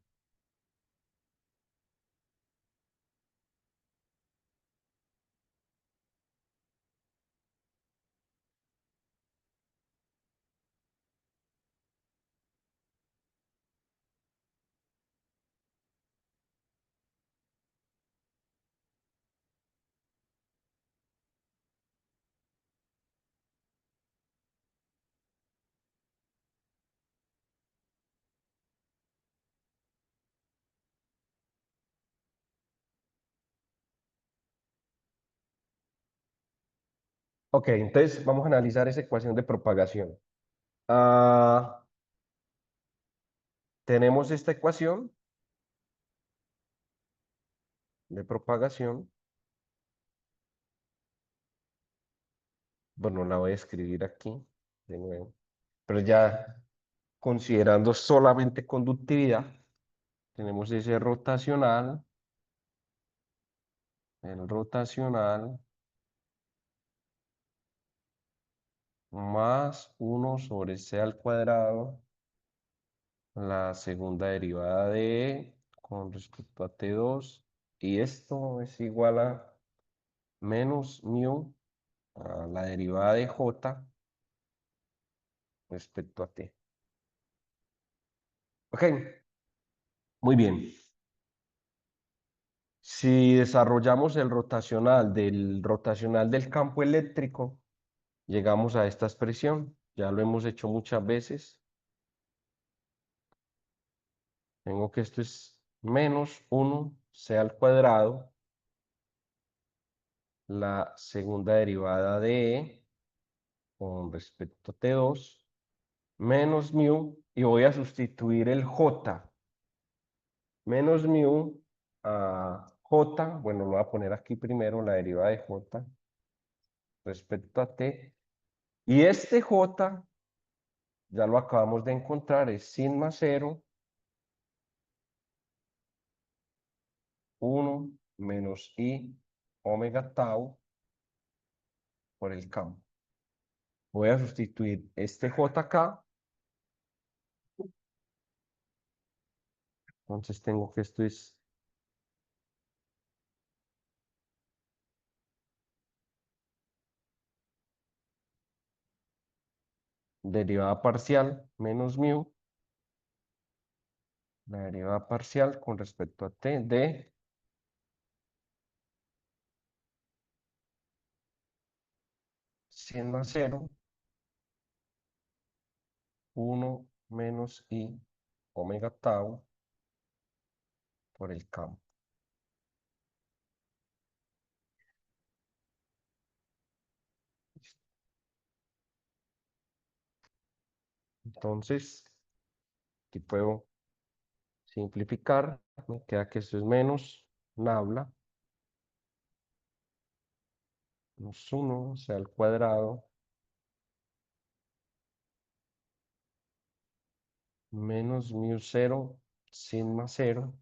Ok, entonces vamos a analizar esa ecuación de propagación. Tenemos esta ecuación de propagación. Bueno, la voy a escribir aquí de nuevo. Pero ya considerando solamente conductividad, tenemos ese rotacional, el rotacional más 1 sobre c al cuadrado, la segunda derivada de E con respecto a T2, y esto es igual a menos mu a la derivada de J respecto a T. Ok, muy bien. Si desarrollamos el rotacional del campo eléctrico, llegamos a esta expresión. Ya lo hemos hecho muchas veces. Tengo que esto es menos 1 c al cuadrado, la segunda derivada de E con respecto a T2, menos mu, y voy a sustituir el J, menos mu a J, bueno, lo voy a poner aquí primero, la derivada de J respecto a T, y este J, ya lo acabamos de encontrar, es sigma 0, 1 menos I omega tau por el campo. Voy a sustituir este J acá. Entonces tengo que esto es derivada parcial menos mu, la derivada parcial con respecto a t de sigma 0, 1 menos I omega tau por el campo. Entonces, aquí puedo simplificar. Me queda que esto es menos nabla, menos 1 c al cuadrado, menos mu 0, sigma 0,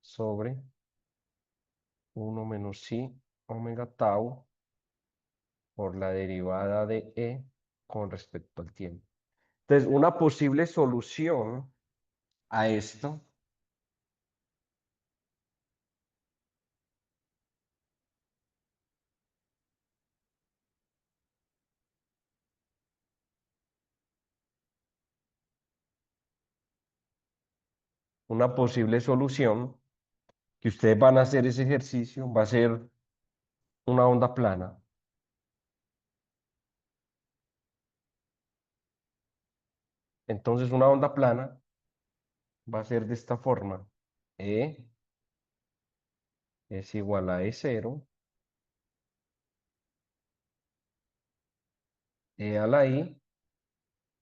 sobre 1 menos I omega tau por la derivada de E con respecto al tiempo. Entonces, una posible solución a esto que ustedes van a hacer ese ejercicio va a ser una onda plana. Entonces, una onda plana va a ser de esta forma. E es igual a E0, E a la I,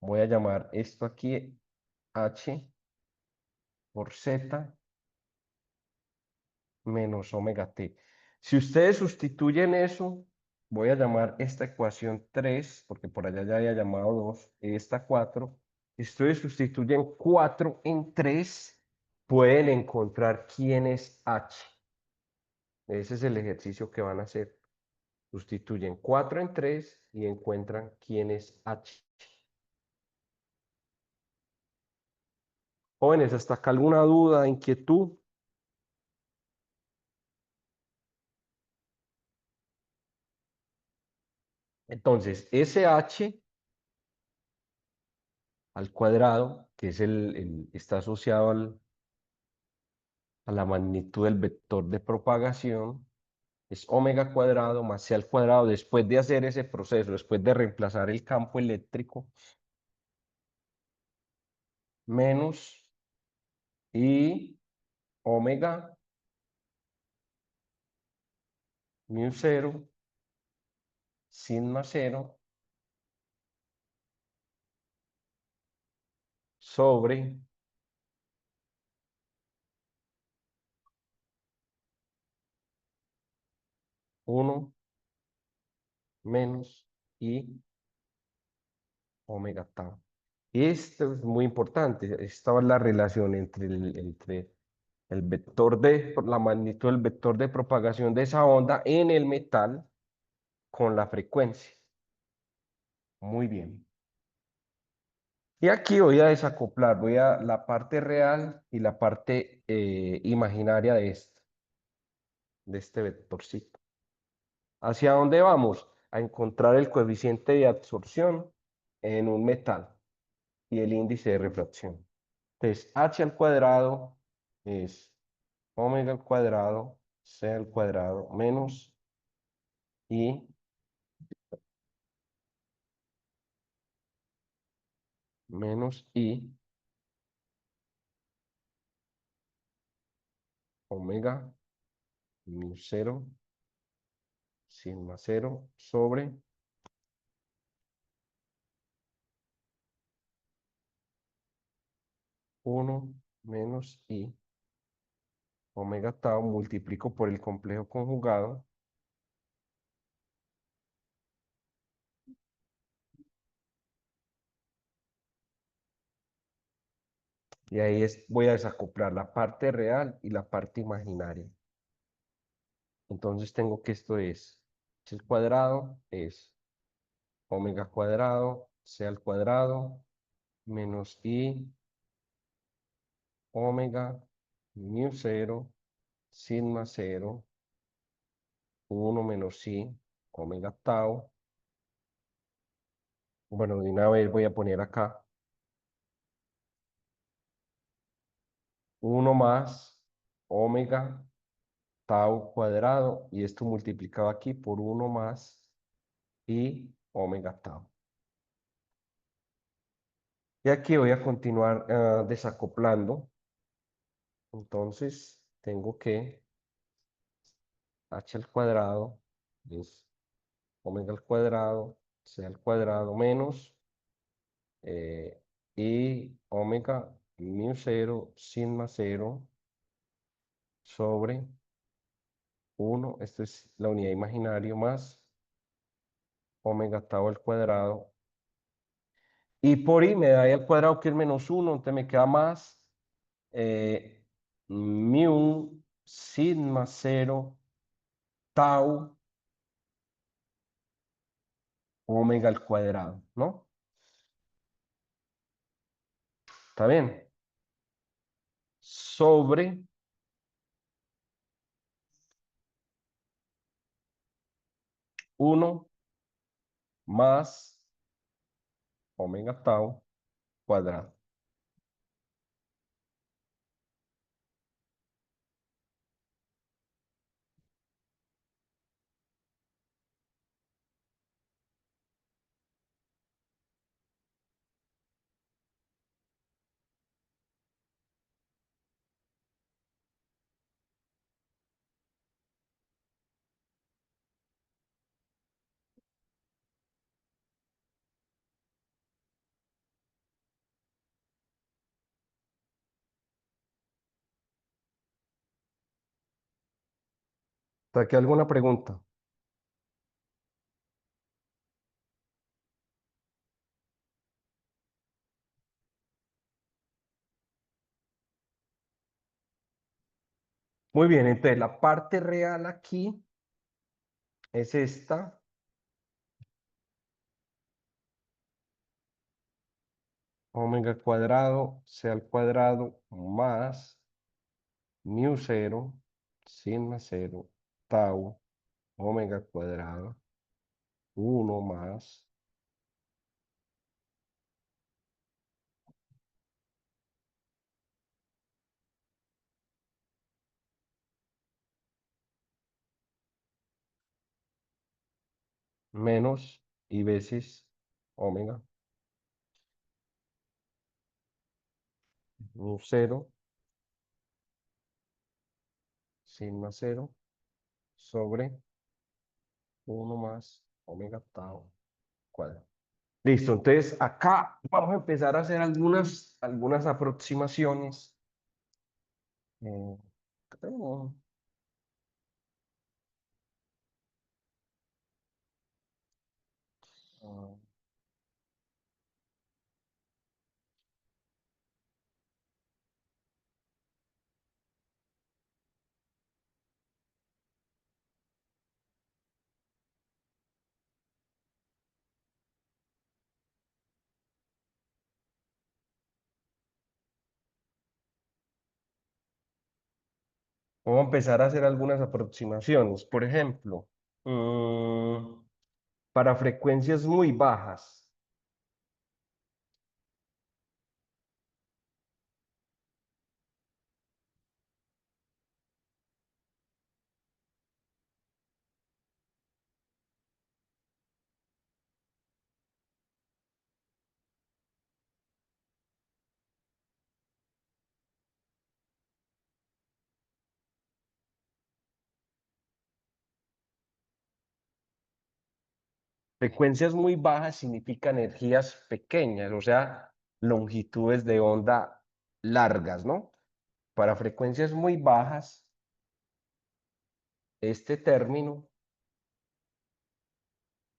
voy a llamar esto aquí H por Z menos omega T. Si ustedes sustituyen eso, voy a llamar esta ecuación 3 porque por allá ya había llamado 2, esta 4. Si ustedes sustituyen 4 en 3, pueden encontrar quién es H. Ese es el ejercicio que van a hacer. Sustituyen 4 en 3 y encuentran quién es H. Jóvenes, ¿hasta acá alguna duda, inquietud? Entonces, ese H al cuadrado, que es está asociado a la magnitud del vector de propagación, es omega cuadrado más c al cuadrado después de hacer ese proceso, después de reemplazar el campo eléctrico, menos y omega mu cero sigma cero sobre 1 menos y omega tau. Esto es muy importante. Esta es la relación entre el vector la magnitud del vector de propagación de esa onda en el metal con la frecuencia. Muy bien. Y aquí voy a desacoplar, voy a la parte real y la parte imaginaria de este vectorcito. ¿Hacia dónde vamos? A encontrar el coeficiente de absorción en un metal y el índice de refracción. Entonces, h al cuadrado es omega al cuadrado, c al cuadrado, menos i menos i omega mu cero sigma cero sobre 1 menos i omega tau multiplico por el complejo conjugado y ahí voy a desacoplar la parte real y la parte imaginaria. Entonces tengo que esto es h al cuadrado es omega cuadrado c al cuadrado menos i omega mu cero sigma cero 1 menos i omega tau. Bueno, de una vez voy a poner acá 1 más omega tau cuadrado y esto multiplicado aquí por 1 más i omega tau. Y aquí voy a continuar desacoplando. Entonces tengo que h al cuadrado es omega al cuadrado, c al cuadrado menos y omega mu cero sigma cero sobre 1, esto es la unidad imaginaria más omega tau al cuadrado. Y por i me da al cuadrado que es menos 1, entonces me queda más mu sigma cero tau omega al cuadrado, ¿no? ¿Está bien? Sobre 1 más omega tau cuadrado. ¿Hasta aquí alguna pregunta? Muy bien, entonces la parte real aquí es esta. Omega cuadrado, c al cuadrado, más mu cero, sigma cero, tau, omega cuadrado, 1 más menos y veces omega, mu cero, sigma cero, sobre 1 más omega tau cuadrado. Listo, entonces acá vamos a empezar a hacer algunas aproximaciones. Acá tengo- ah, Vamos a empezar a hacer algunas aproximaciones. Por ejemplo, para frecuencias muy bajas, frecuencias muy bajas significa energías pequeñas, o sea, longitudes de onda largas, ¿no? Para frecuencias muy bajas, este término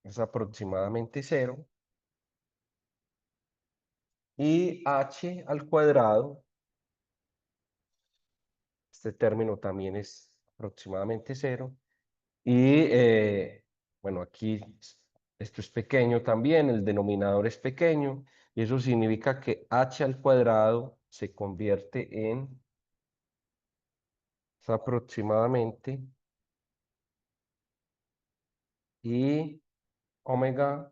es aproximadamente cero y h al cuadrado, este término también es aproximadamente cero. Y bueno, aquí esto es pequeño también, el denominador es pequeño, y eso significa que h al cuadrado se convierte en es aproximadamente y omega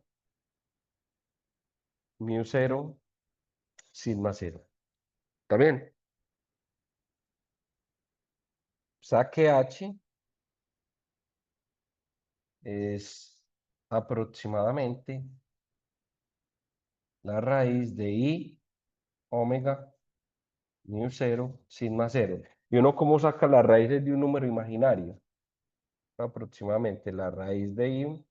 mu cero sigma cero. ¿Está bien? O sea que h es aproximadamente la raíz de i omega mu cero sigma cero. ¿Y uno cómo saca las raíces de un número imaginario? Aproximadamente la raíz de i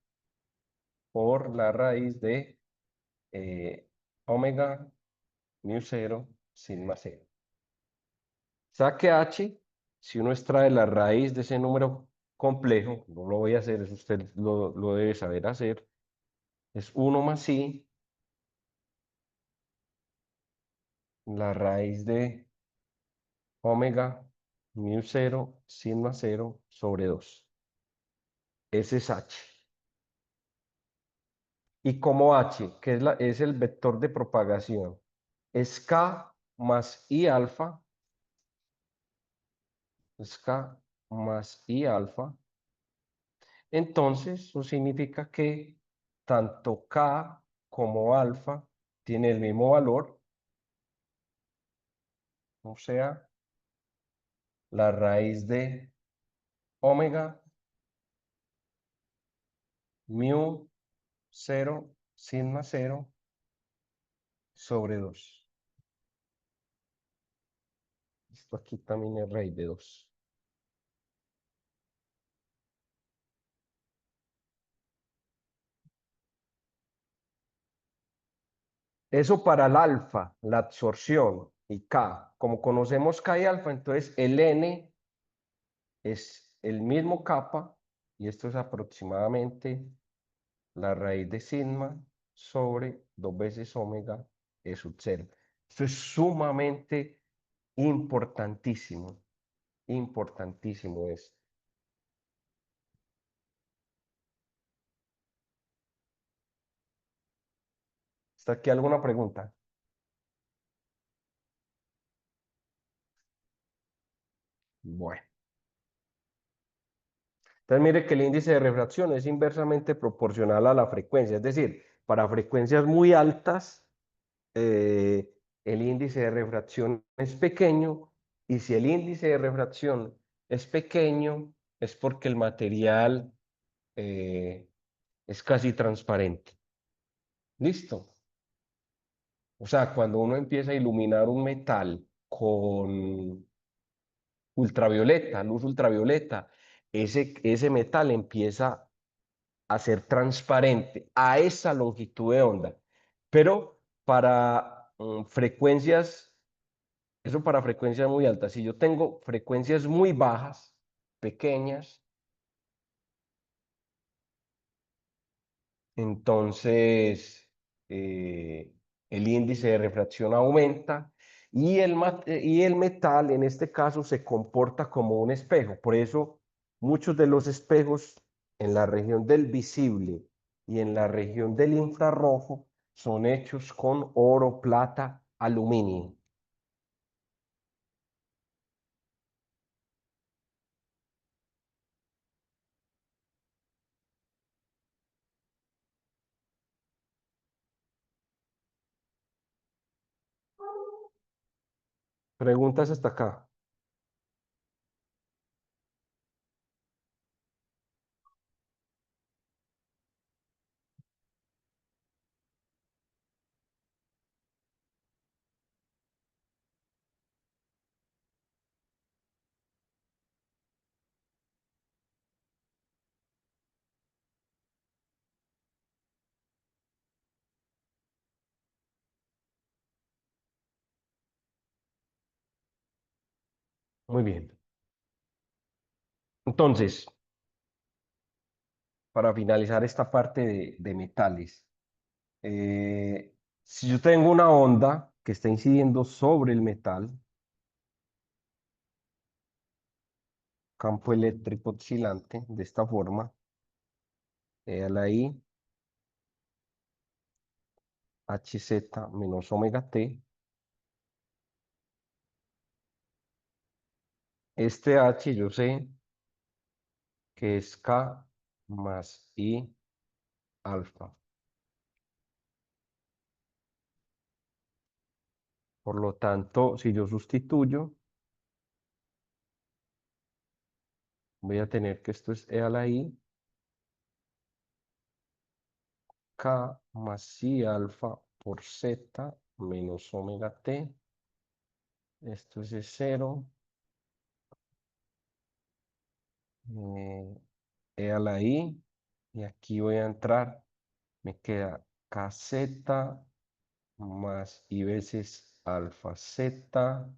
por la raíz de omega mu cero sigma cero. Saque h, si uno extrae la raíz de ese número complejo, no lo voy a hacer, eso usted lo debe saber hacer, es 1 más i, la raíz de omega mu cero sigma cero sobre 2. Ese es h. Y como h, que es el vector de propagación, es k más i alfa, es k más i alfa, entonces eso significa que tanto k como alfa tiene el mismo valor, o sea, la raíz de omega mu cero sigma cero sobre 2. Esto aquí también es raíz de 2. Eso para el alfa, la absorción, y K. Como conocemos K y alfa, entonces el N es el mismo kappa, y esto es aproximadamente la raíz de sigma sobre 2 veces omega E sub 0. Esto es sumamente importantísimo, importantísimo es. ¿Está aquí alguna pregunta? Bueno. Entonces mire que el índice de refracción es inversamente proporcional a la frecuencia, es decir, para frecuencias muy altas, el índice de refracción es pequeño, y si el índice de refracción es pequeño, es porque el material es casi transparente. ¿Listo? O sea, cuando uno empieza a iluminar un metal con ultravioleta, luz ultravioleta, ese metal empieza a ser transparente a esa longitud de onda. Pero para frecuencias, eso para frecuencias muy altas. Si yo tengo frecuencias muy bajas, pequeñas, entonces el índice de refracción aumenta, y el metal en este caso se comporta como un espejo. Por eso muchos de los espejos en la región del visible y en la región del infrarrojo son hechos con oro, plata, aluminio. Preguntas hasta acá. Muy bien. Entonces, para finalizar esta parte de metales, si yo tengo una onda que está incidiendo sobre el metal, campo eléctrico oscilante, de esta forma, la I, Hz menos omega t, este H yo sé que es K más I alfa. Por lo tanto, si yo sustituyo, voy a tener que esto es E a la I, K más I alfa por Z menos omega t. Esto es 0. E a la I. Y aquí voy a entrar. Me queda KZ más I veces alfa Z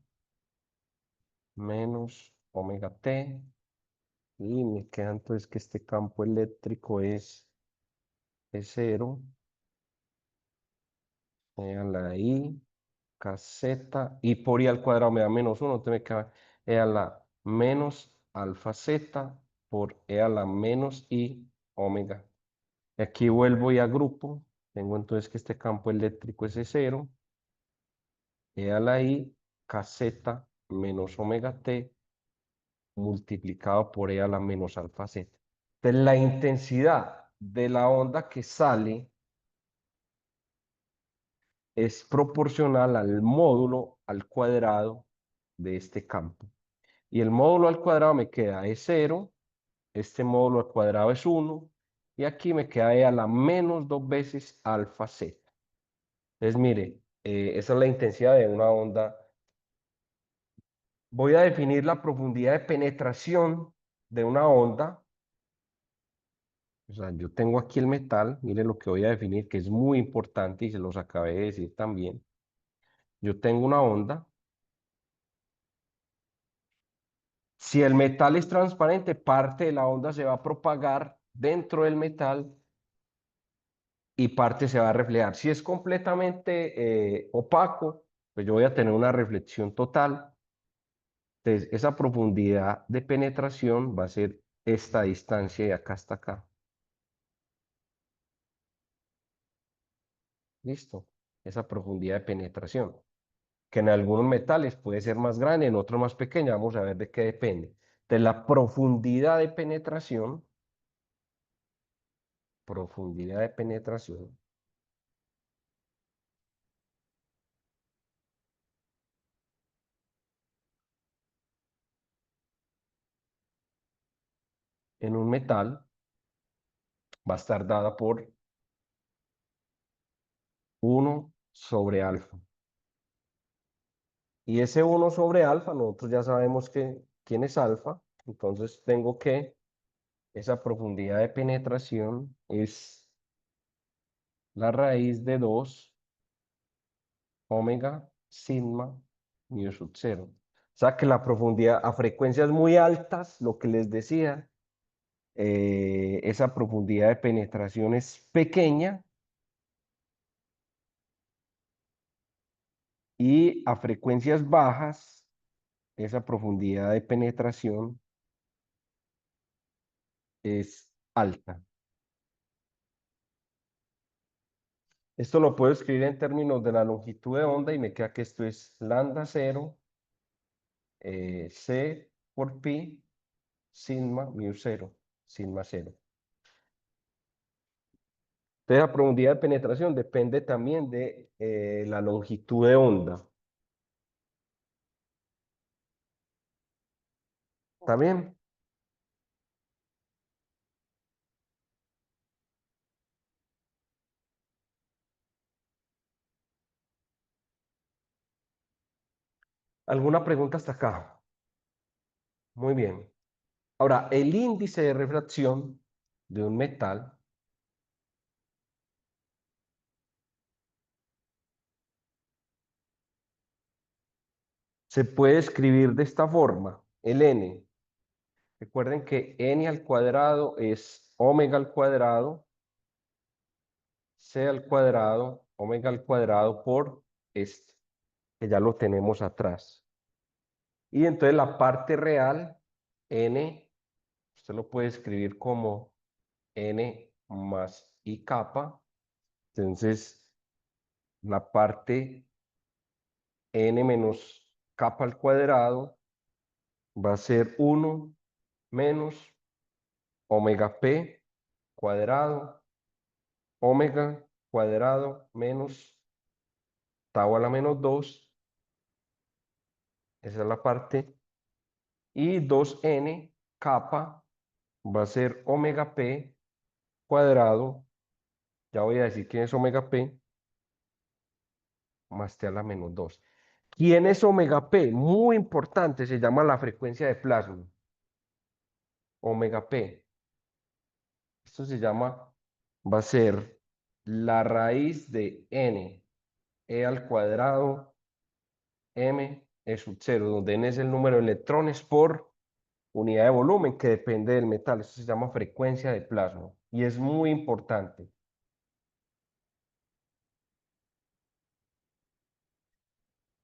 menos omega t. Y me queda entonces que este campo eléctrico es 0. E a la I. KZ, y por I al cuadrado me da menos 1, entonces me queda E a la menos alfa Z por E a la menos I omega. Y aquí vuelvo y agrupo. Tengo entonces que este campo eléctrico es E0, E a la I, KZ menos omega t multiplicado por E a la menos alfa Z. Entonces la intensidad de la onda que sale es proporcional al módulo al cuadrado de este campo. Y el módulo al cuadrado me queda es 0, este módulo al cuadrado es 1, y aquí me queda E a la menos 2 veces alfa Z. Entonces, mire, esa es la intensidad de una onda. Voy a definir la profundidad de penetración de una onda. O sea, yo tengo aquí el metal, mire lo que voy a definir, que es muy importante y se los acabé de decir también. Yo tengo una onda Si el metal es transparente, parte de la onda se va a propagar dentro del metal y parte se va a reflejar. Si es completamente opaco, pues yo voy a tener una reflexión total. Entonces, esa profundidad de penetración va a ser esta distancia de acá hasta acá. ¿Listo? Esa profundidad de penetración, que en algunos metales puede ser más grande, en otros más pequeña. Vamos a ver de qué depende. De la profundidad de penetración, en un metal va a estar dada por 1/alfa. Y ese 1/alfa, nosotros ya sabemos quién es alfa, entonces tengo que esa profundidad de penetración es la raíz de 2 omega sigma mu sub 0. O sea que la profundidad a frecuencias muy altas, lo que les decía, esa profundidad de penetración es pequeña y a frecuencias bajas, esa profundidad de penetración es alta. Esto lo puedo escribir en términos de la longitud de onda y me queda que esto es lambda 0, C por pi, sigma mu 0, sigma 0. Entonces, la profundidad de penetración depende también de la longitud de onda. ¿Está bien? ¿Alguna pregunta hasta acá? Muy bien. Ahora, el índice de refracción de un metal se puede escribir de esta forma, el n. Recuerden que n al cuadrado es omega al cuadrado, c al cuadrado, omega al cuadrado por este, que ya lo tenemos atrás. Y entonces la parte real, n, usted lo puede escribir como n más i capa. Entonces, la parte n menos capa al cuadrado va a ser 1 menos omega p cuadrado, omega cuadrado menos tau a la menos 2, esa es la parte, y 2n capa va a ser omega p cuadrado, ya voy a decir quién es omega p, más t a la menos 2. ¿Quién es omega p? Muy importante, se llama la frecuencia de plasma. Omega p. Esto se llama, va a ser la raíz de n, e al cuadrado, m, e sub 0, donde n es el número de electrones por unidad de volumen que depende del metal. Esto se llama frecuencia de plasma y es muy importante.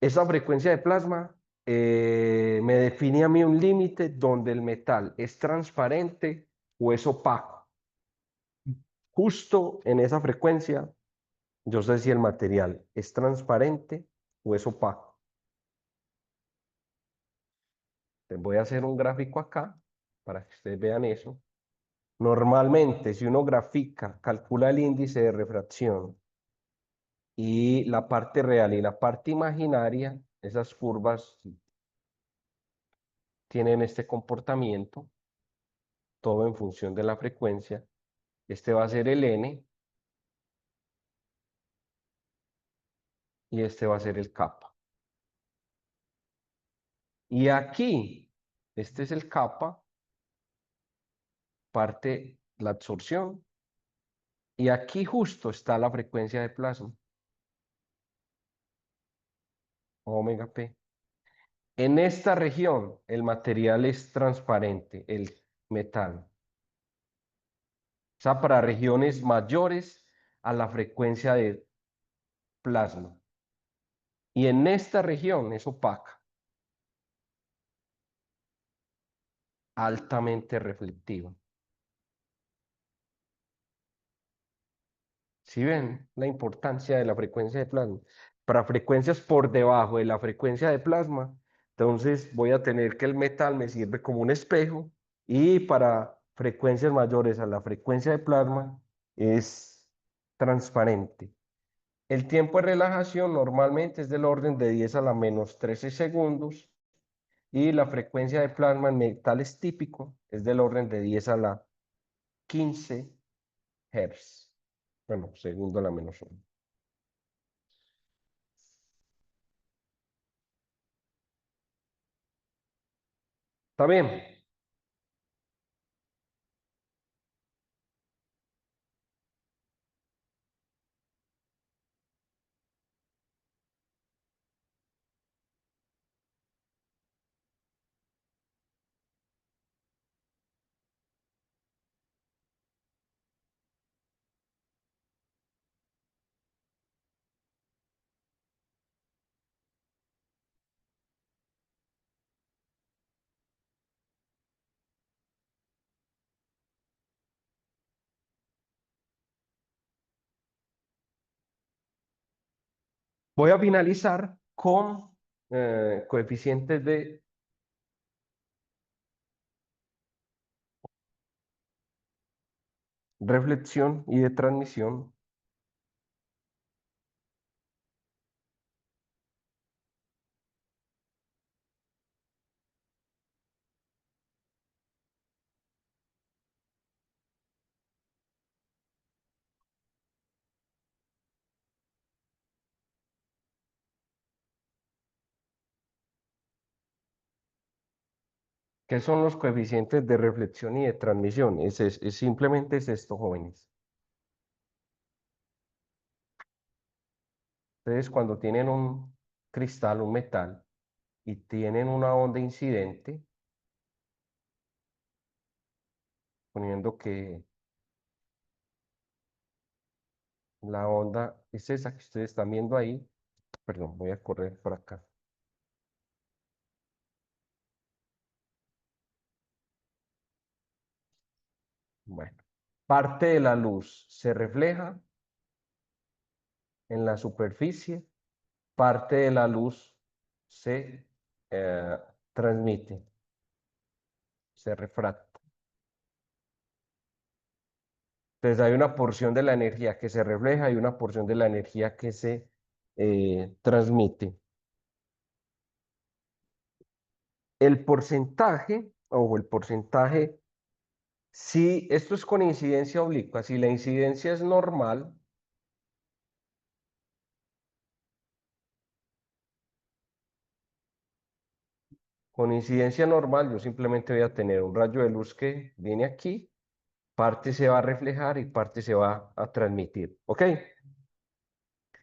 Esa frecuencia de plasma me define a mí un límite donde el metal es transparente o es opaco. Justo en esa frecuencia, yo sé si el material es transparente o es opaco. Les voy a hacer un gráfico acá para que ustedes vean eso. Normalmente, si uno grafica, calcula el índice de refracción y la parte real y la parte imaginaria, esas curvas tienen este comportamiento, todo en función de la frecuencia. Este va a ser el n y este va a ser el kappa. Y aquí, este es el kappa, parte la absorción, y aquí justo está la frecuencia de plasma, omega p. En esta región el material es transparente, el metal. O sea, para regiones mayores a la frecuencia de plasma. Y en esta región es opaca, altamente reflectiva. ¿Sí ven la importancia de la frecuencia de plasma? Para frecuencias por debajo de la frecuencia de plasma, entonces voy a tener que el metal me sirve como un espejo y para frecuencias mayores a la frecuencia de plasma es transparente. El tiempo de relajación normalmente es del orden de 10 a la menos 13 segundos y la frecuencia de plasma en metales típico es del orden de 10 a la 15 Hz. Bueno, segundo a la menos 1. ¿Está bien? Voy a finalizar con coeficientes de reflexión y de transmisión. ¿Qué son los coeficientes de reflexión y de transmisión? Simplemente es esto, jóvenes. Ustedes cuando tienen un cristal, un metal, y tienen una onda incidente, poniendo que la onda es esa que ustedes están viendo ahí, perdón, voy a correr por acá. Bueno, parte de la luz se refleja en la superficie, parte de la luz se transmite, se refracta. Entonces hay una porción de la energía que se refleja y una porción de la energía que se transmite. El porcentaje, o el porcentaje, si esto es con incidencia oblicua, si la incidencia es normal, con incidencia normal yo simplemente voy a tener un rayo de luz que viene aquí, parte se va a reflejar y parte se va a transmitir. ¿Ok?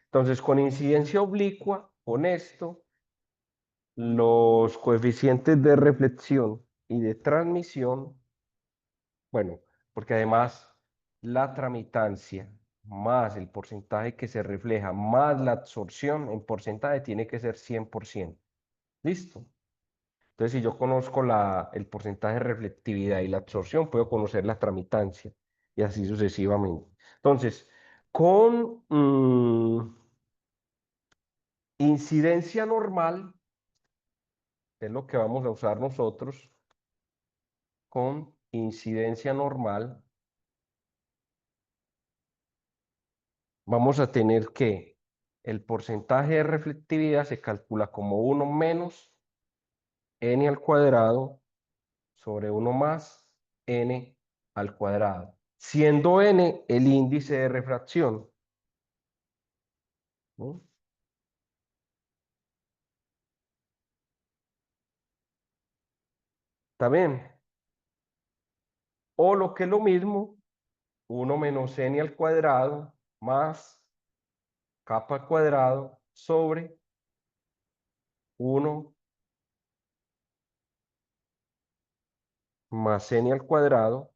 Entonces, con incidencia oblicua, con esto, los coeficientes de reflexión y de transmisión, bueno, porque además la tramitancia más el porcentaje que se refleja más la absorción en porcentaje tiene que ser 100%. ¿Listo? Entonces, si yo conozco el porcentaje de reflectividad y la absorción, puedo conocer la tramitancia y así sucesivamente. Entonces, con incidencia normal, que es lo que vamos a usar nosotros, con incidencia normal, vamos a tener que el porcentaje de reflectividad se calcula como 1 menos n al cuadrado sobre 1 más n al cuadrado, siendo n el índice de refracción, ¿no? ¿Está bien? O lo que es lo mismo, 1 menos n al cuadrado más kappa al cuadrado sobre 1 más n al cuadrado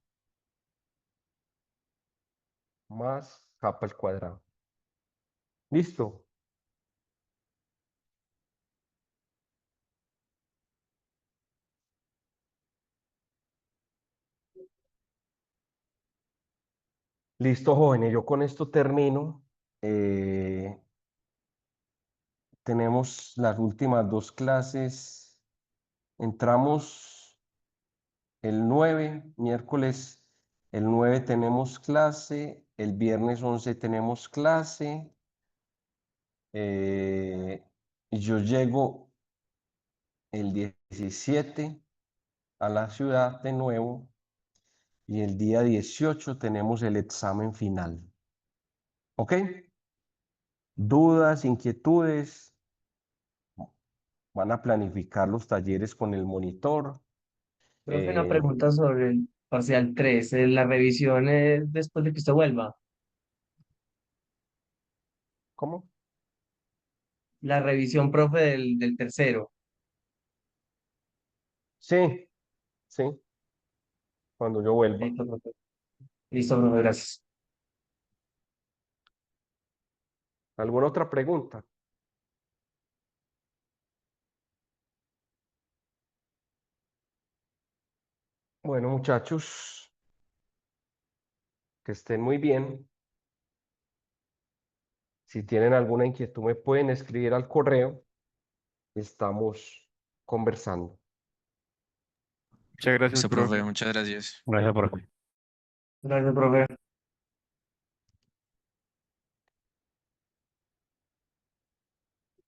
más kappa al cuadrado. ¿Listo? Listo, jóvenes, yo con esto termino. Tenemos las últimas dos clases. Entramos el 9, miércoles, el 9 tenemos clase, el viernes 11 tenemos clase. Y yo llego el 17 a la ciudad de nuevo y el día 18 tenemos el examen final. ¿Ok? ¿Dudas, inquietudes? Van a planificar los talleres con el monitor. Profe, una Eh, pregunta sobre el parcial 3. La revisión es después de que usted vuelva. ¿Cómo? La revisión, profe, del tercero. Sí, sí, cuando yo vuelva. Listo, profe. Listo, profe, gracias. ¿Alguna otra pregunta? Bueno, muchachos, que estén muy bien. Si tienen alguna inquietud, me pueden escribir al correo. Estamos conversando. Muchas gracias, Listo, profe, profe. muchas gracias. Gracias, profe. Gracias, profe.